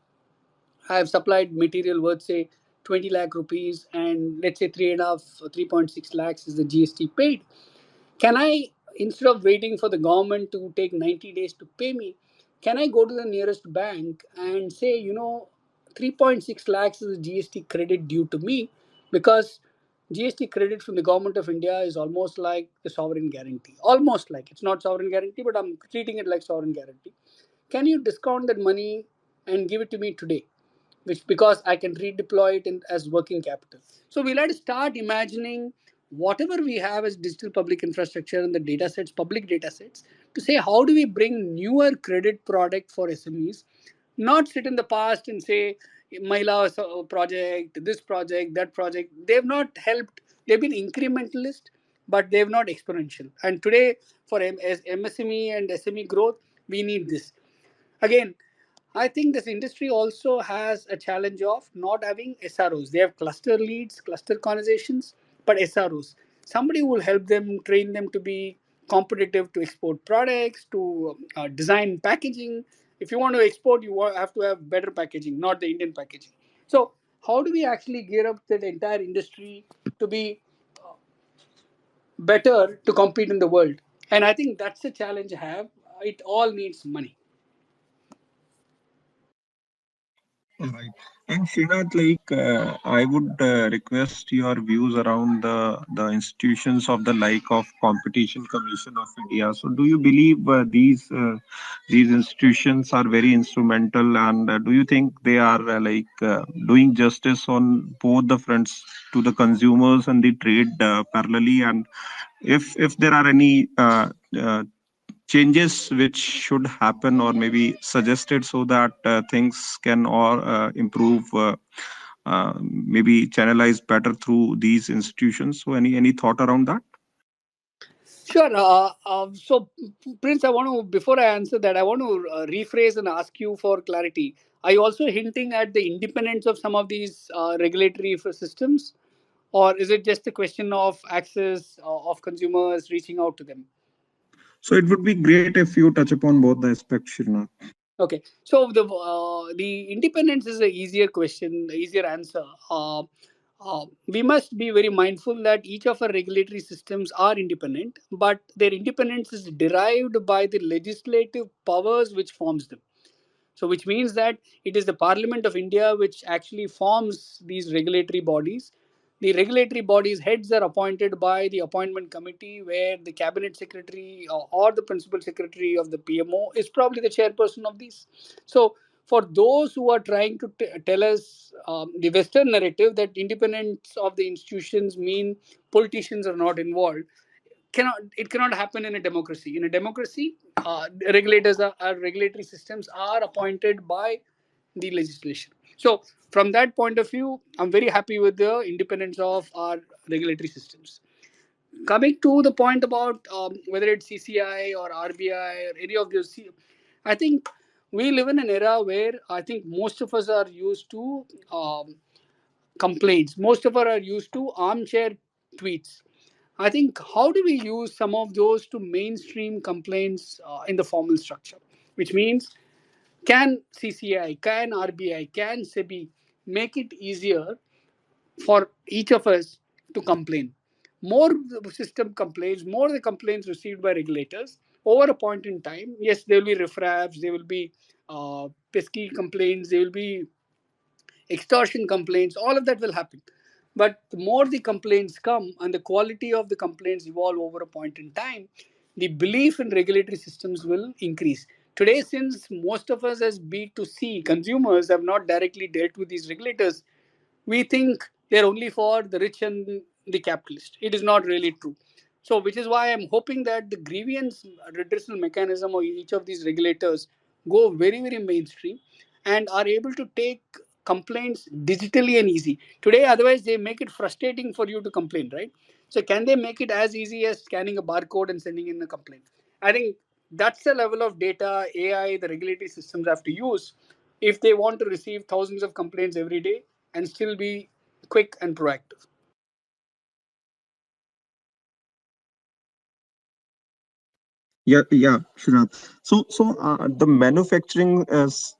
I have supplied material worth, say, 20 lakh rupees, and let's say 3.6 lakhs is the GST paid. Can I, instead of waiting for the government to take 90 days to pay me, can I go to the nearest bank and say, 3.6 lakhs is a GST credit due to me, because GST credit from the government of India is almost like the sovereign guarantee. Almost like, it's not sovereign guarantee, but I'm treating it like sovereign guarantee. Can you discount that money and give it to me today? Which, because I can redeploy it as working capital. So we'll have to start imagining whatever we have as digital public infrastructure and the data sets, public data sets, to say how do we bring newer credit product for SMEs, not sit in the past and say Mahila project, this project, that project. They've not helped. They've been incrementalist, but they've not exponential. And today, for MSME and SME growth, we need this. Again, I think this industry also has a challenge of not having SROs. They have cluster leads, cluster conversations, but SROs. Somebody will help them, train them to be competitive to export products, to design packaging. If you want to export, have to have better packaging, not the Indian packaging. So, how do we actually gear up the entire industry to be better to compete in the world? And I think that's the challenge I have. It all needs money. Right. And Srinath, I would request your views around the institutions of the like of Competition Commission of India. So, do you believe these institutions are very instrumental, and do you think they are doing justice on both the fronts, to the consumers and the trade parallelly? And if there are any changes which should happen or maybe suggested so that things can or improve, maybe channelized better through these institutions, so any thought around that? Sure. So, Prince, I want to, before I answer that, I want to rephrase and ask you for clarity. Are you also hinting at the independence of some of these regulatory systems, or is it just a question of access of consumers reaching out to them? So it would be great if you touch upon both the aspects, Srinath. Okay, so the independence is a easier question, easier answer. We must be very mindful that each of our regulatory systems are independent, but their independence is derived by the legislative powers which forms them. So, which means that it is the Parliament of India which actually forms these regulatory bodies. The regulatory bodies' heads are appointed by the appointment committee, where the cabinet secretary or the principal secretary of the PMO is probably the chairperson of these. So, for those who are trying to tell us the Western narrative that independence of the institutions mean politicians are not involved, cannot happen in a democracy. In a democracy, regulatory systems are appointed by the legislation. So from that point of view, I'm very happy with the independence of our regulatory systems. Coming to the point about whether it's CCI or RBI or any of those, I think we live in an era where I think most of us are used to complaints. Most of us are used to armchair tweets. I think, how do we use some of those to mainstream complaints in the formal structure? Which means, can CCI, can RBI, can SEBI make it easier for each of us to complain? More the system complaints, more the complaints received by regulators over a point in time. Yes, there will be riffraffs, there will be pesky complaints, there will be extortion complaints, all of that will happen. But the more the complaints come and the quality of the complaints evolve over a point in time, the belief in regulatory systems will increase. Today, since most of us as B2C consumers have not directly dealt with these regulators, we think they're only for the rich and the capitalist. It is not really true. So, which is why I'm hoping that the grievance redressal mechanism of each of these regulators go very, very mainstream and are able to take complaints digitally and easy today. Otherwise, they make it frustrating for you to complain, right? So, can they make it as easy as scanning a barcode and sending in a complaint? I think that's the level of data AI the regulatory systems have to use if they want to receive thousands of complaints every day and still be quick and proactive. Yeah, Srinath. So the manufacturing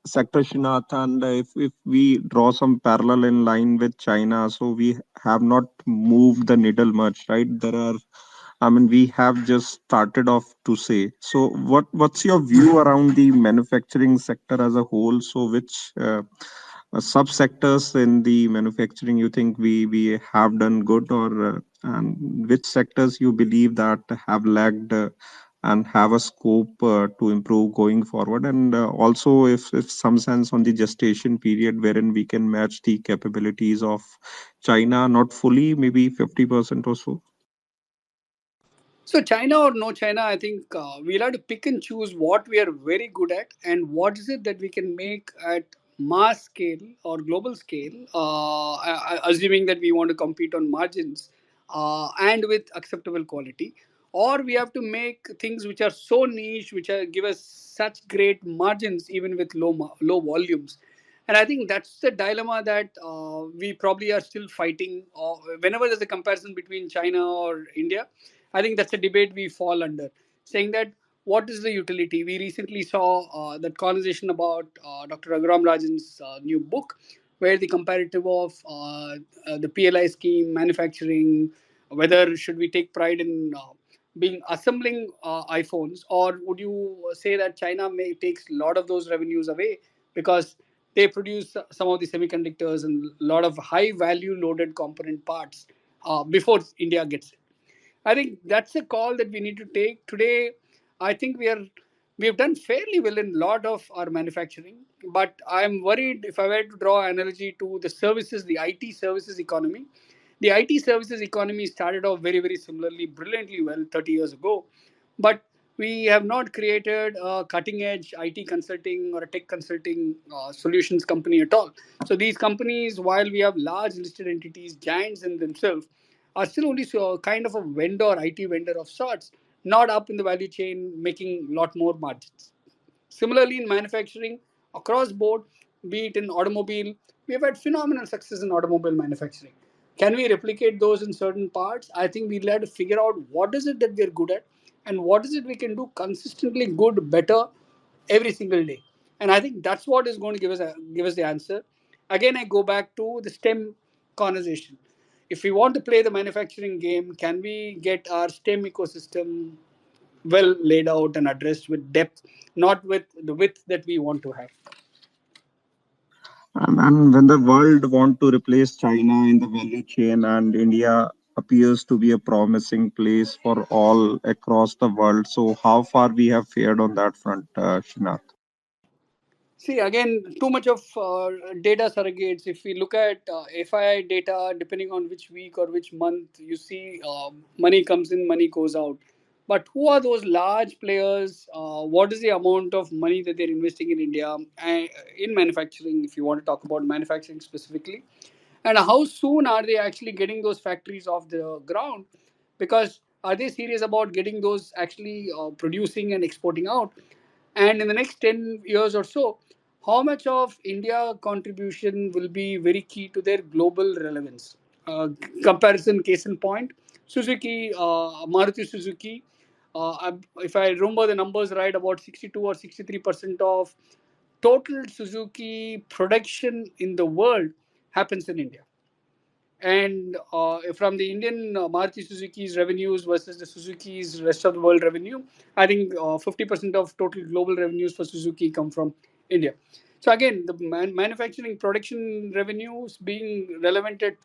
sector, Srinath, and if we draw some parallel in line with China, so we have not moved the needle much, right? I mean, we have just started off to say. So, what's your view around the manufacturing sector as a whole? So, which subsectors in the manufacturing you think we have done good, or and which sectors you believe that have lagged and have a scope to improve going forward? And also, if some sense on the gestation period wherein we can match the capabilities of China, not fully, maybe 50% or so. So, China or no China, I think we'll have to pick and choose what we are very good at and what is it that we can make at mass scale or global scale, assuming that we want to compete on margins and with acceptable quality. Or we have to make things which are so niche, which give us such great margins even with low volumes. And I think that's the dilemma that we probably are still fighting. Whenever there's a comparison between China or India, I think that's a debate we fall under, saying that what is the utility? We recently saw that conversation about Dr. Raghuram Rajan's new book, where the comparative of the PLI scheme, manufacturing, whether should we take pride in being assembling iPhones, or would you say that China may takes a lot of those revenues away because they produce some of the semiconductors and a lot of high value loaded component parts before India gets it. I think that's a call that we need to take today. I think we have done fairly well in a lot of our manufacturing, but I'm worried if I were to draw an analogy to the services, the IT services economy. The IT services economy started off very similarly, brilliantly well 30 years ago, but we have not created a cutting edge IT consulting or a tech consulting solutions company at all. So these companies, while we have large listed entities, giants in themselves, are still only kind of a vendor, IT vendor of sorts, not up in the value chain, making a lot more margins. Similarly, in manufacturing, across board, be it in automobile, we have had phenomenal success in automobile manufacturing. Can we replicate those in certain parts? I think we'll have to figure out what is it that we're good at and what is it we can do consistently good, better every single day. And I think that's what is going to give us the answer. Again, I go back to the STEM conversation. If we want to play the manufacturing game, can we get our STEM ecosystem well laid out and addressed with depth, not with the width that we want to have? And when the world want to replace China in the value chain, and India appears to be a promising place for all across the world, so how far we have fared on that front, Srinath? See, again, too much of data surrogates. If we look at FII data, depending on which week or which month, you see money comes in, money goes out. But who are those large players? What is the amount of money that they're investing in India in manufacturing, if you want to talk about manufacturing specifically? And how soon are they actually getting those factories off the ground? Because are they serious about getting those actually producing and exporting out? And in the next 10 years or so, how much of India contribution will be very key to their global relevance? Comparison case in point, Suzuki, Maruti Suzuki, if I remember the numbers right, about 62 or 63% of total Suzuki production in the world happens in India. And from the Indian Maruti Suzuki's revenues versus the Suzuki's rest of the world revenue, I think 50% of total global revenues for Suzuki come from India. So again, the manufacturing production revenues being relevant at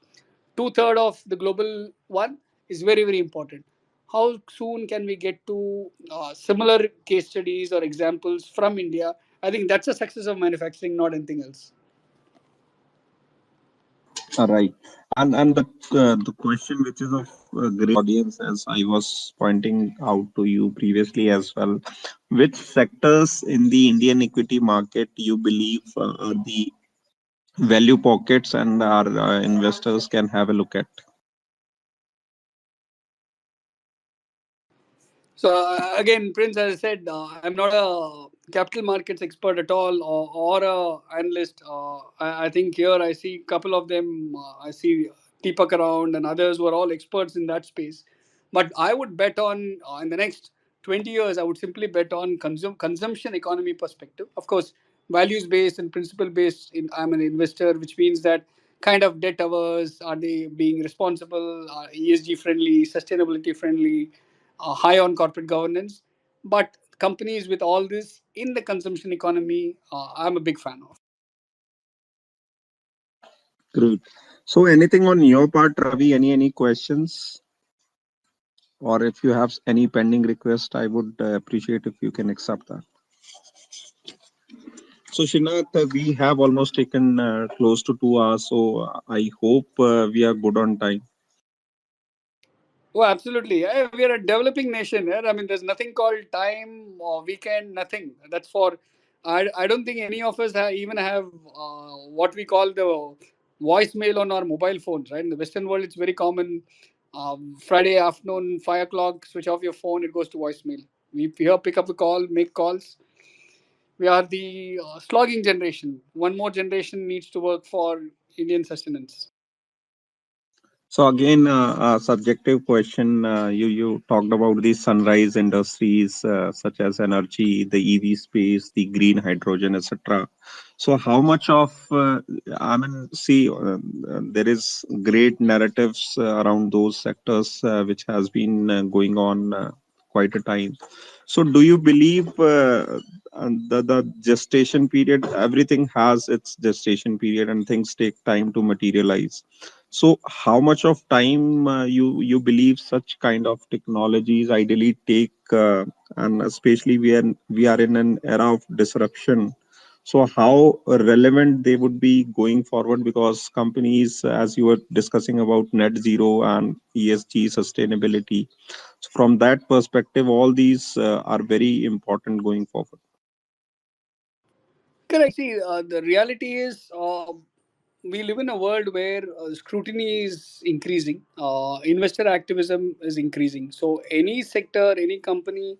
two-thirds of the global one is very important. How soon can we get to similar case studies or examples from India? I think that's a success of manufacturing, not anything else. Right. And the question which is of great audience, as I was pointing out to you previously as well, which sectors in the Indian equity market you believe are the value pockets and our investors can have a look at. So again, Prince, as I said, I'm not a capital markets expert at all, or a analyst. I think here I see a couple of them. I see Deepak around and others who are all experts in that space. But I would bet on in the next 20 years, I would simply bet on consumption economy perspective. Of course, values based and principle based. I'm an investor, which means that kind of debt averse, are they being responsible, ESG friendly, sustainability friendly, high on corporate governance. But companies with all this in the consumption economy, I'm a big fan of. Great. So anything on your part, Ravi? Any questions? Or if you have any pending request, I would appreciate if you can accept that. So Srinath, we have almost taken close to 2 hours, so I hope we are good on time. Oh, absolutely. We are a developing nation. Yeah? I mean, there's nothing called time or weekend, nothing. That's for, I don't think any of us even have what we call the voicemail on our mobile phones, right? In the Western world, it's very common. Friday afternoon, 5 o'clock, switch off your phone, it goes to voicemail. We here pick up the call, make calls. We are the slogging generation. One more generation needs to work for Indian sustenance. So again, a subjective question. You talked about the sunrise industries such as energy, the EV space, the green hydrogen, etc. So how much of I mean, see, there is great narratives around those sectors which has been going on quite a time. So do you believe the gestation period? Everything has its gestation period, and things take time to materialize. So, how much of time you believe such kind of technologies ideally take, and especially we are in an era of disruption. So, how relevant they would be going forward? Because companies, as you were discussing about net zero and ESG sustainability, so from that perspective, all these are very important going forward. Correct. See, the reality is we live in a world where scrutiny is increasing, investor activism is increasing. So, any sector, any company,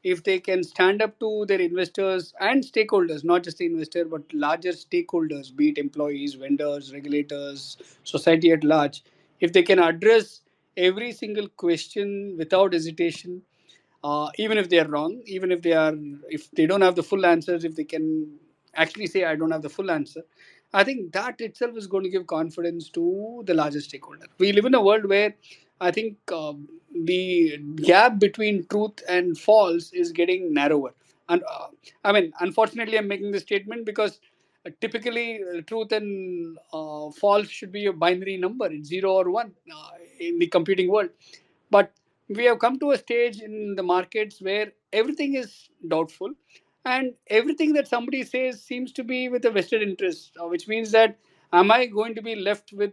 if they can stand up to their investors and stakeholders, not just the investor, but larger stakeholders, be it employees, vendors, regulators, society at large, if they can address every single question without hesitation, even if they are wrong, even if they don't have the full answers, if they can actually say I don't have the full answer, I think that itself is going to give confidence to the largest stakeholder. We live in a world where I think the gap between truth and false is getting narrower. And I mean, unfortunately, I'm making this statement because typically truth and false should be a binary number. It's 0 or 1 in the computing world. But we have come to a stage in the markets where everything is doubtful, and everything that somebody says seems to be with a vested interest, which means that am I going to be left with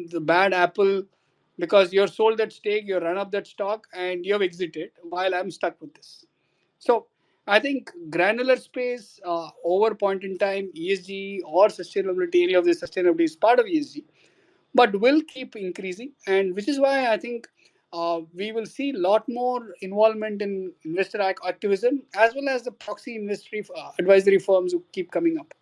the bad apple because you're sold that stake, you run up that stock, and you have exited while I'm stuck with this. So I think granular space over point in time, ESG or sustainability, any of the sustainability is part of ESG, but will keep increasing, and which is why I think we will see a lot more involvement in investor activism as well as the proxy industry advisory firms who keep coming up.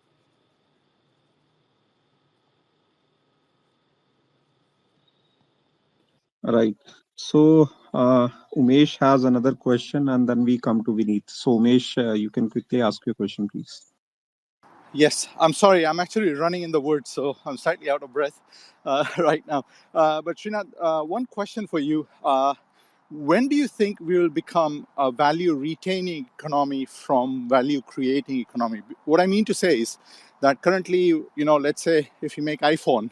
Right. So, Umesh has another question, and then we come to Vineet. So, Umesh, you can quickly ask your question, please. Yes, I'm sorry. I'm actually running in the woods, so I'm slightly out of breath right now. But Srinath, one question for you. When do you think we will become a value retaining economy from value creating economy? What I mean to say is that currently, let's say if you make iPhone,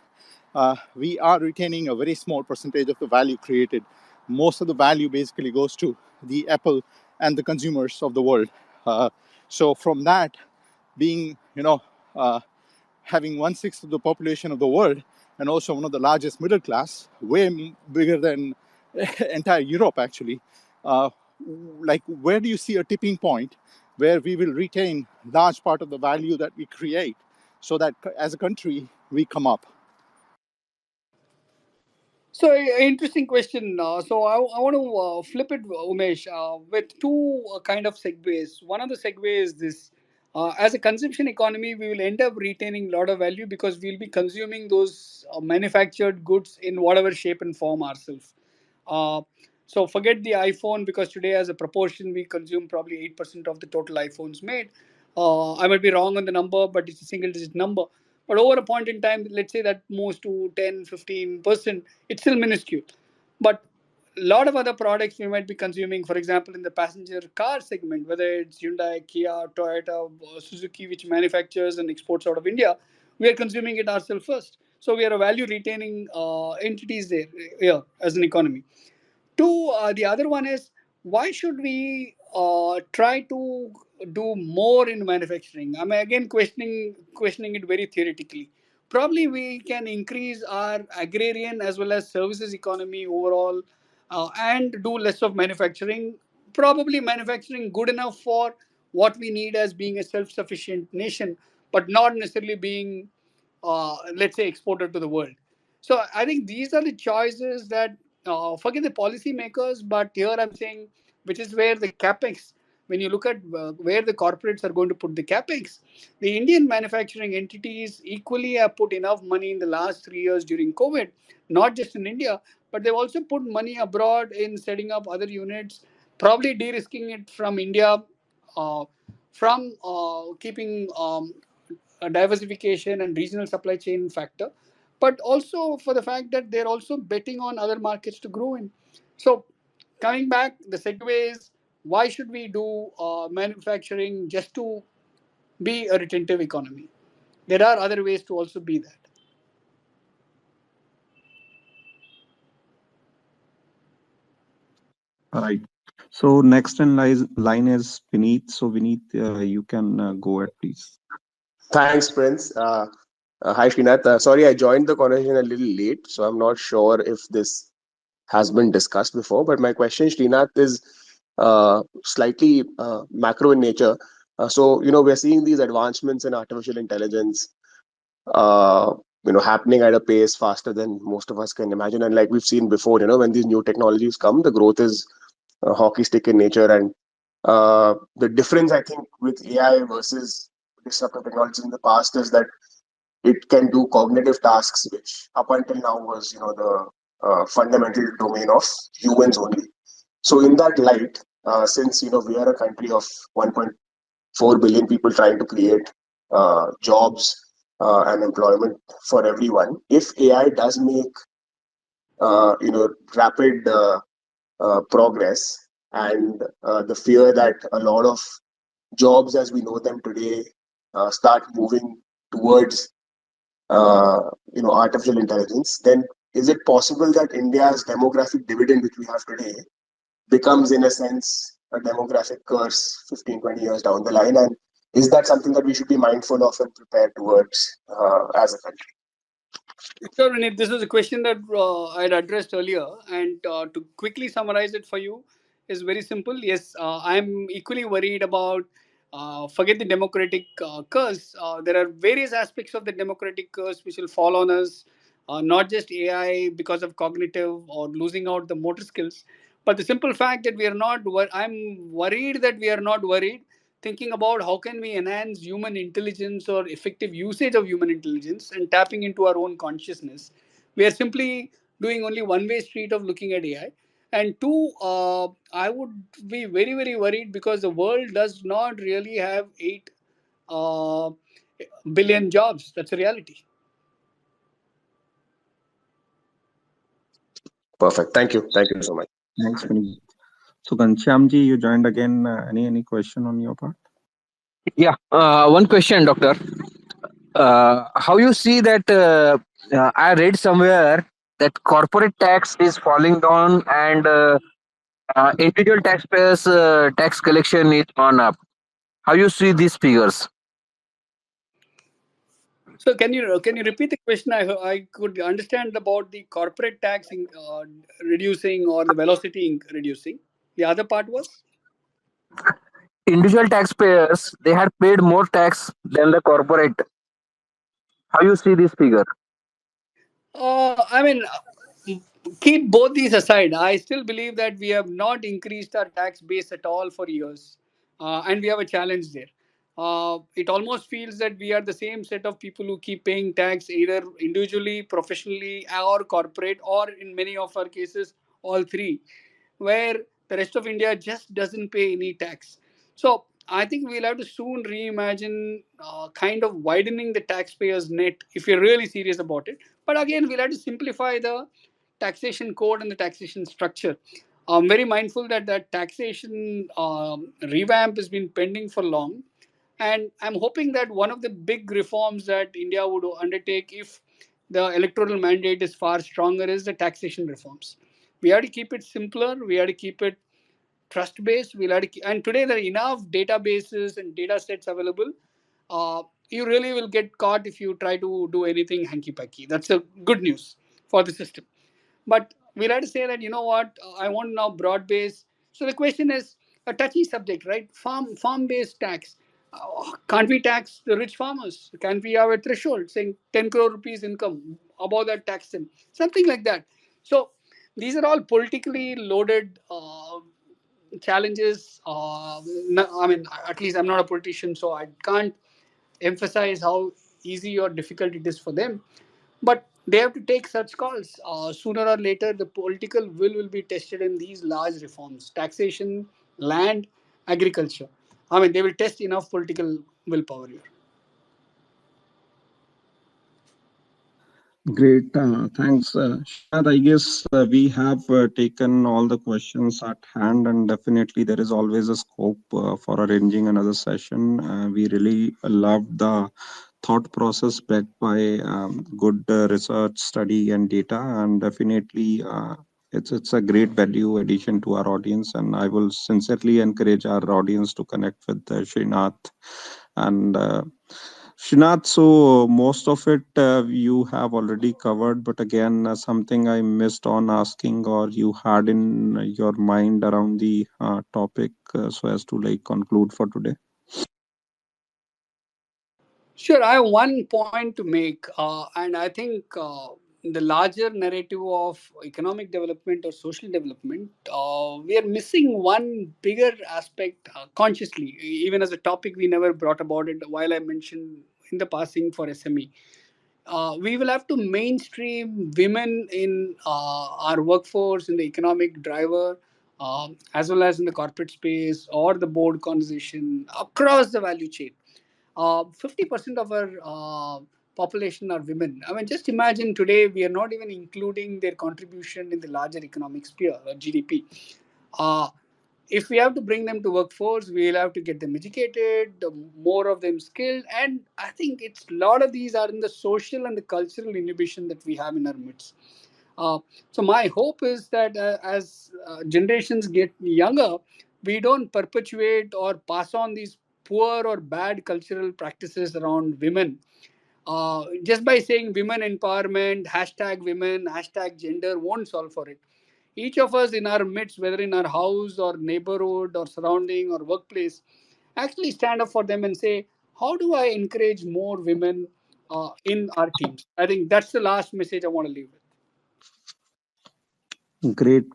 we are retaining a very small percentage of the value created. Most of the value basically goes to the Apple and the consumers of the world. So from that, being having 1/6 of the population of the world and also one of the largest middle class, way bigger than entire Europe actually. Uh, like, where do you see a tipping point where we will retain large part of the value that we create, so that as a country we come up? So, interesting question. I want to flip it, Umesh, with two kind of segues. One of the segues is this. As a consumption economy, we will end up retaining a lot of value because we'll be consuming those manufactured goods in whatever shape and form ourselves. Uh, so forget the iPhone, because today, as a proportion, we consume probably 8% of the total iPhones made. I might be wrong on the number, but it's a single digit number. But over a point in time, let's say that moves to 10, 15%, it's still minuscule. But a lot of other products we might be consuming, for example, in the passenger car segment, whether it's Hyundai, Kia, Toyota, Suzuki, which manufactures and exports out of India, we are consuming it ourselves first. So we are a value retaining entities there, yeah, as an economy. Two, the other one is, why should we try to do more in manufacturing? I'm again questioning it very theoretically. Probably we can increase our agrarian as well as services economy overall, and do less of manufacturing. Probably manufacturing good enough for what we need as being a self-sufficient nation, but not necessarily being, let's say, exported to the world. So I think these are the choices that, forget the policy makers, but here I'm saying, which is where the capex, when you look at where the corporates are going to put the capex, the Indian manufacturing entities equally have put enough money in the last 3 years during COVID, not just in India, but they've also put money abroad in setting up other units, probably de-risking it from India, uh, from keeping a diversification and regional supply chain factor, but also for the fact that they're also betting on other markets to grow in. So, coming back, the segue is, why should we do manufacturing just to be a retentive economy? There are other ways to also be that. Right. So next in line is Vineet. So Vineet, you can go ahead, please. Thanks, Prince. Hi, Srinath. Sorry, I joined the conversation a little late, so I'm not sure if this has been discussed before. But my question, Srinath, is slightly macro in nature. We're seeing these advancements in artificial intelligence, uh, happening at a pace faster than most of us can imagine. And like we've seen before, when these new technologies come, the growth is hockey stick in nature. And the difference, I think, with AI versus disruptive technologies in the past is that it can do cognitive tasks, which up until now was, the fundamental domain of humans only. So in that light, since we are a country of 1.4 billion people trying to create jobs and employment for everyone, if AI does make rapid progress, and the fear that a lot of jobs as we know them today start moving towards artificial intelligence, then is it possible that India's demographic dividend, which we have today, becomes in a sense a demographic curse 15, 20 years down the line? And is that something that we should be mindful of and prepare towards as a country? Sure, Vineet. This is a question that I had addressed earlier, and to quickly summarize it for you is very simple. Yes, I'm equally worried about. Forget the democratic curse. There are various aspects of the democratic curse which will fall on us, not just AI because of cognitive or losing out the motor skills, but the simple fact that we are not. I'm worried that we are not worried, thinking about how can we enhance human intelligence or effective usage of human intelligence and tapping into our own consciousness. We are simply doing only one way street of looking at AI. And two, I would be very, very worried because the world does not really have 8 uh, billion jobs. That's a reality. Perfect. Thank you. Thank you so much. Thanks, Vineet. So Ghanshyamji, you joined again. Any question on your part? Yeah, one question, doctor. How you see that? I read somewhere that corporate tax is falling down and individual taxpayers' tax collection is on up. How you see these figures? So can you repeat the question? I could understand about the corporate tax reducing or the velocity reducing. The other part was. Individual taxpayers they had paid more tax than the corporate. How you see this figure? I mean, keep both these aside. I still believe that we have not increased our tax base at all for years, and we have a challenge there. It almost feels that we are the same set of people who keep paying tax either individually, professionally, or corporate, or in many of our cases, all three, where the rest of India just doesn't pay any tax. So I think we'll have to soon reimagine kind of widening the taxpayers' net if we're really serious about it. But again, we'll have to simplify the taxation code and the taxation structure. I'm very mindful that that taxation revamp has been pending for long. And I'm hoping that one of the big reforms that India would undertake if the electoral mandate is far stronger is the taxation reforms. We have to keep it simpler. We have to keep it trust based. We'll have to and today there are enough databases and data sets available. You really will get caught if you try to do anything hanky panky. That's a good news for the system. But we'll have to say that, you know what, I want now broad base. So the question is a touchy subject, right? Farm based tax. Can't we tax the rich farmers? Can't we have a threshold saying 10 crore rupees income above that tax them? Something like that. So these are all politically loaded challenges. I mean, at least I'm not a politician, so I can't emphasize how easy or difficult it is for them. But they have to take such calls. Sooner or later, the political will be tested in these large reforms taxation, land, agriculture. I mean, they will test enough political willpower here. Great. Thanks, Srinath. I guess we have taken all the questions at hand, and definitely there is always a scope for arranging another session. We really loved the thought process backed by good research, study, and data, and definitely it's a great value addition to our audience. And I will sincerely encourage our audience to connect with Srinath and. Srinath, so most of it you have already covered, but again, something I missed on asking or you had in your mind around the topic so as to like conclude for today. Sure, I have one point to make, and I think the larger narrative of economic development or social development, we are missing one bigger aspect consciously. Even as a topic, we never brought about it. While I mentioned in the passing for SME, we will have to mainstream women in our workforce, in the economic driver, as well as in the corporate space or the board conversation across the value chain. 50% of our population are women. I mean, just imagine today we are not even including their contribution in the larger economic sphere or GDP. Uh, if we have to bring them to workforce, we'll have to get them educated, more of them skilled, and I think it's a lot of these are in the social and the cultural inhibition that we have in our midst. So my hope is that as generations get younger, we don't perpetuate or pass on these poor or bad cultural practices around women. Just by saying women empowerment, hashtag women, hashtag gender won't solve for it. Each of us in our midst, whether in our house or neighborhood or surrounding or workplace, actually stand up for them and say, how do I encourage more women in our teams? I think that's the last message I want to leave with. Great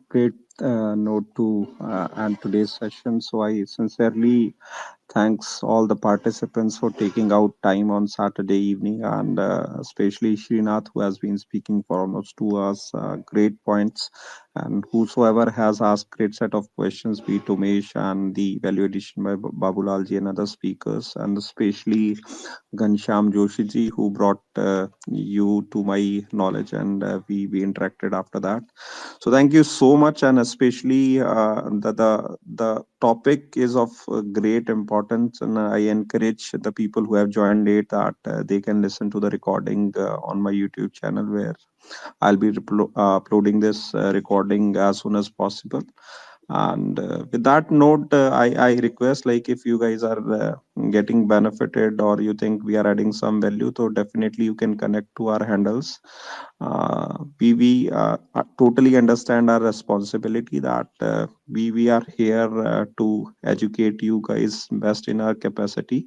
note to end today's session. So I sincerely thanks all the participants for taking out time on Saturday evening, and especially Srinath, who has been speaking for almost 2 hours. Great points, and whosoever has asked great set of questions, be it Umesh and the value addition by Babulalji and other speakers, and especially Ghanshyam Joshi ji, who brought you to my knowledge, and we interacted after that. So thank you so much, and especially the topic is of great importance, and I encourage the people who have joined it that they can listen to the recording on my YouTube channel, where I'll be uploading this recording as soon as possible. And with that note, I request, like, if you guys are getting benefited or you think we are adding some value, so definitely you can connect to our handles. We totally understand our responsibility that we are here to educate you guys best in our capacity.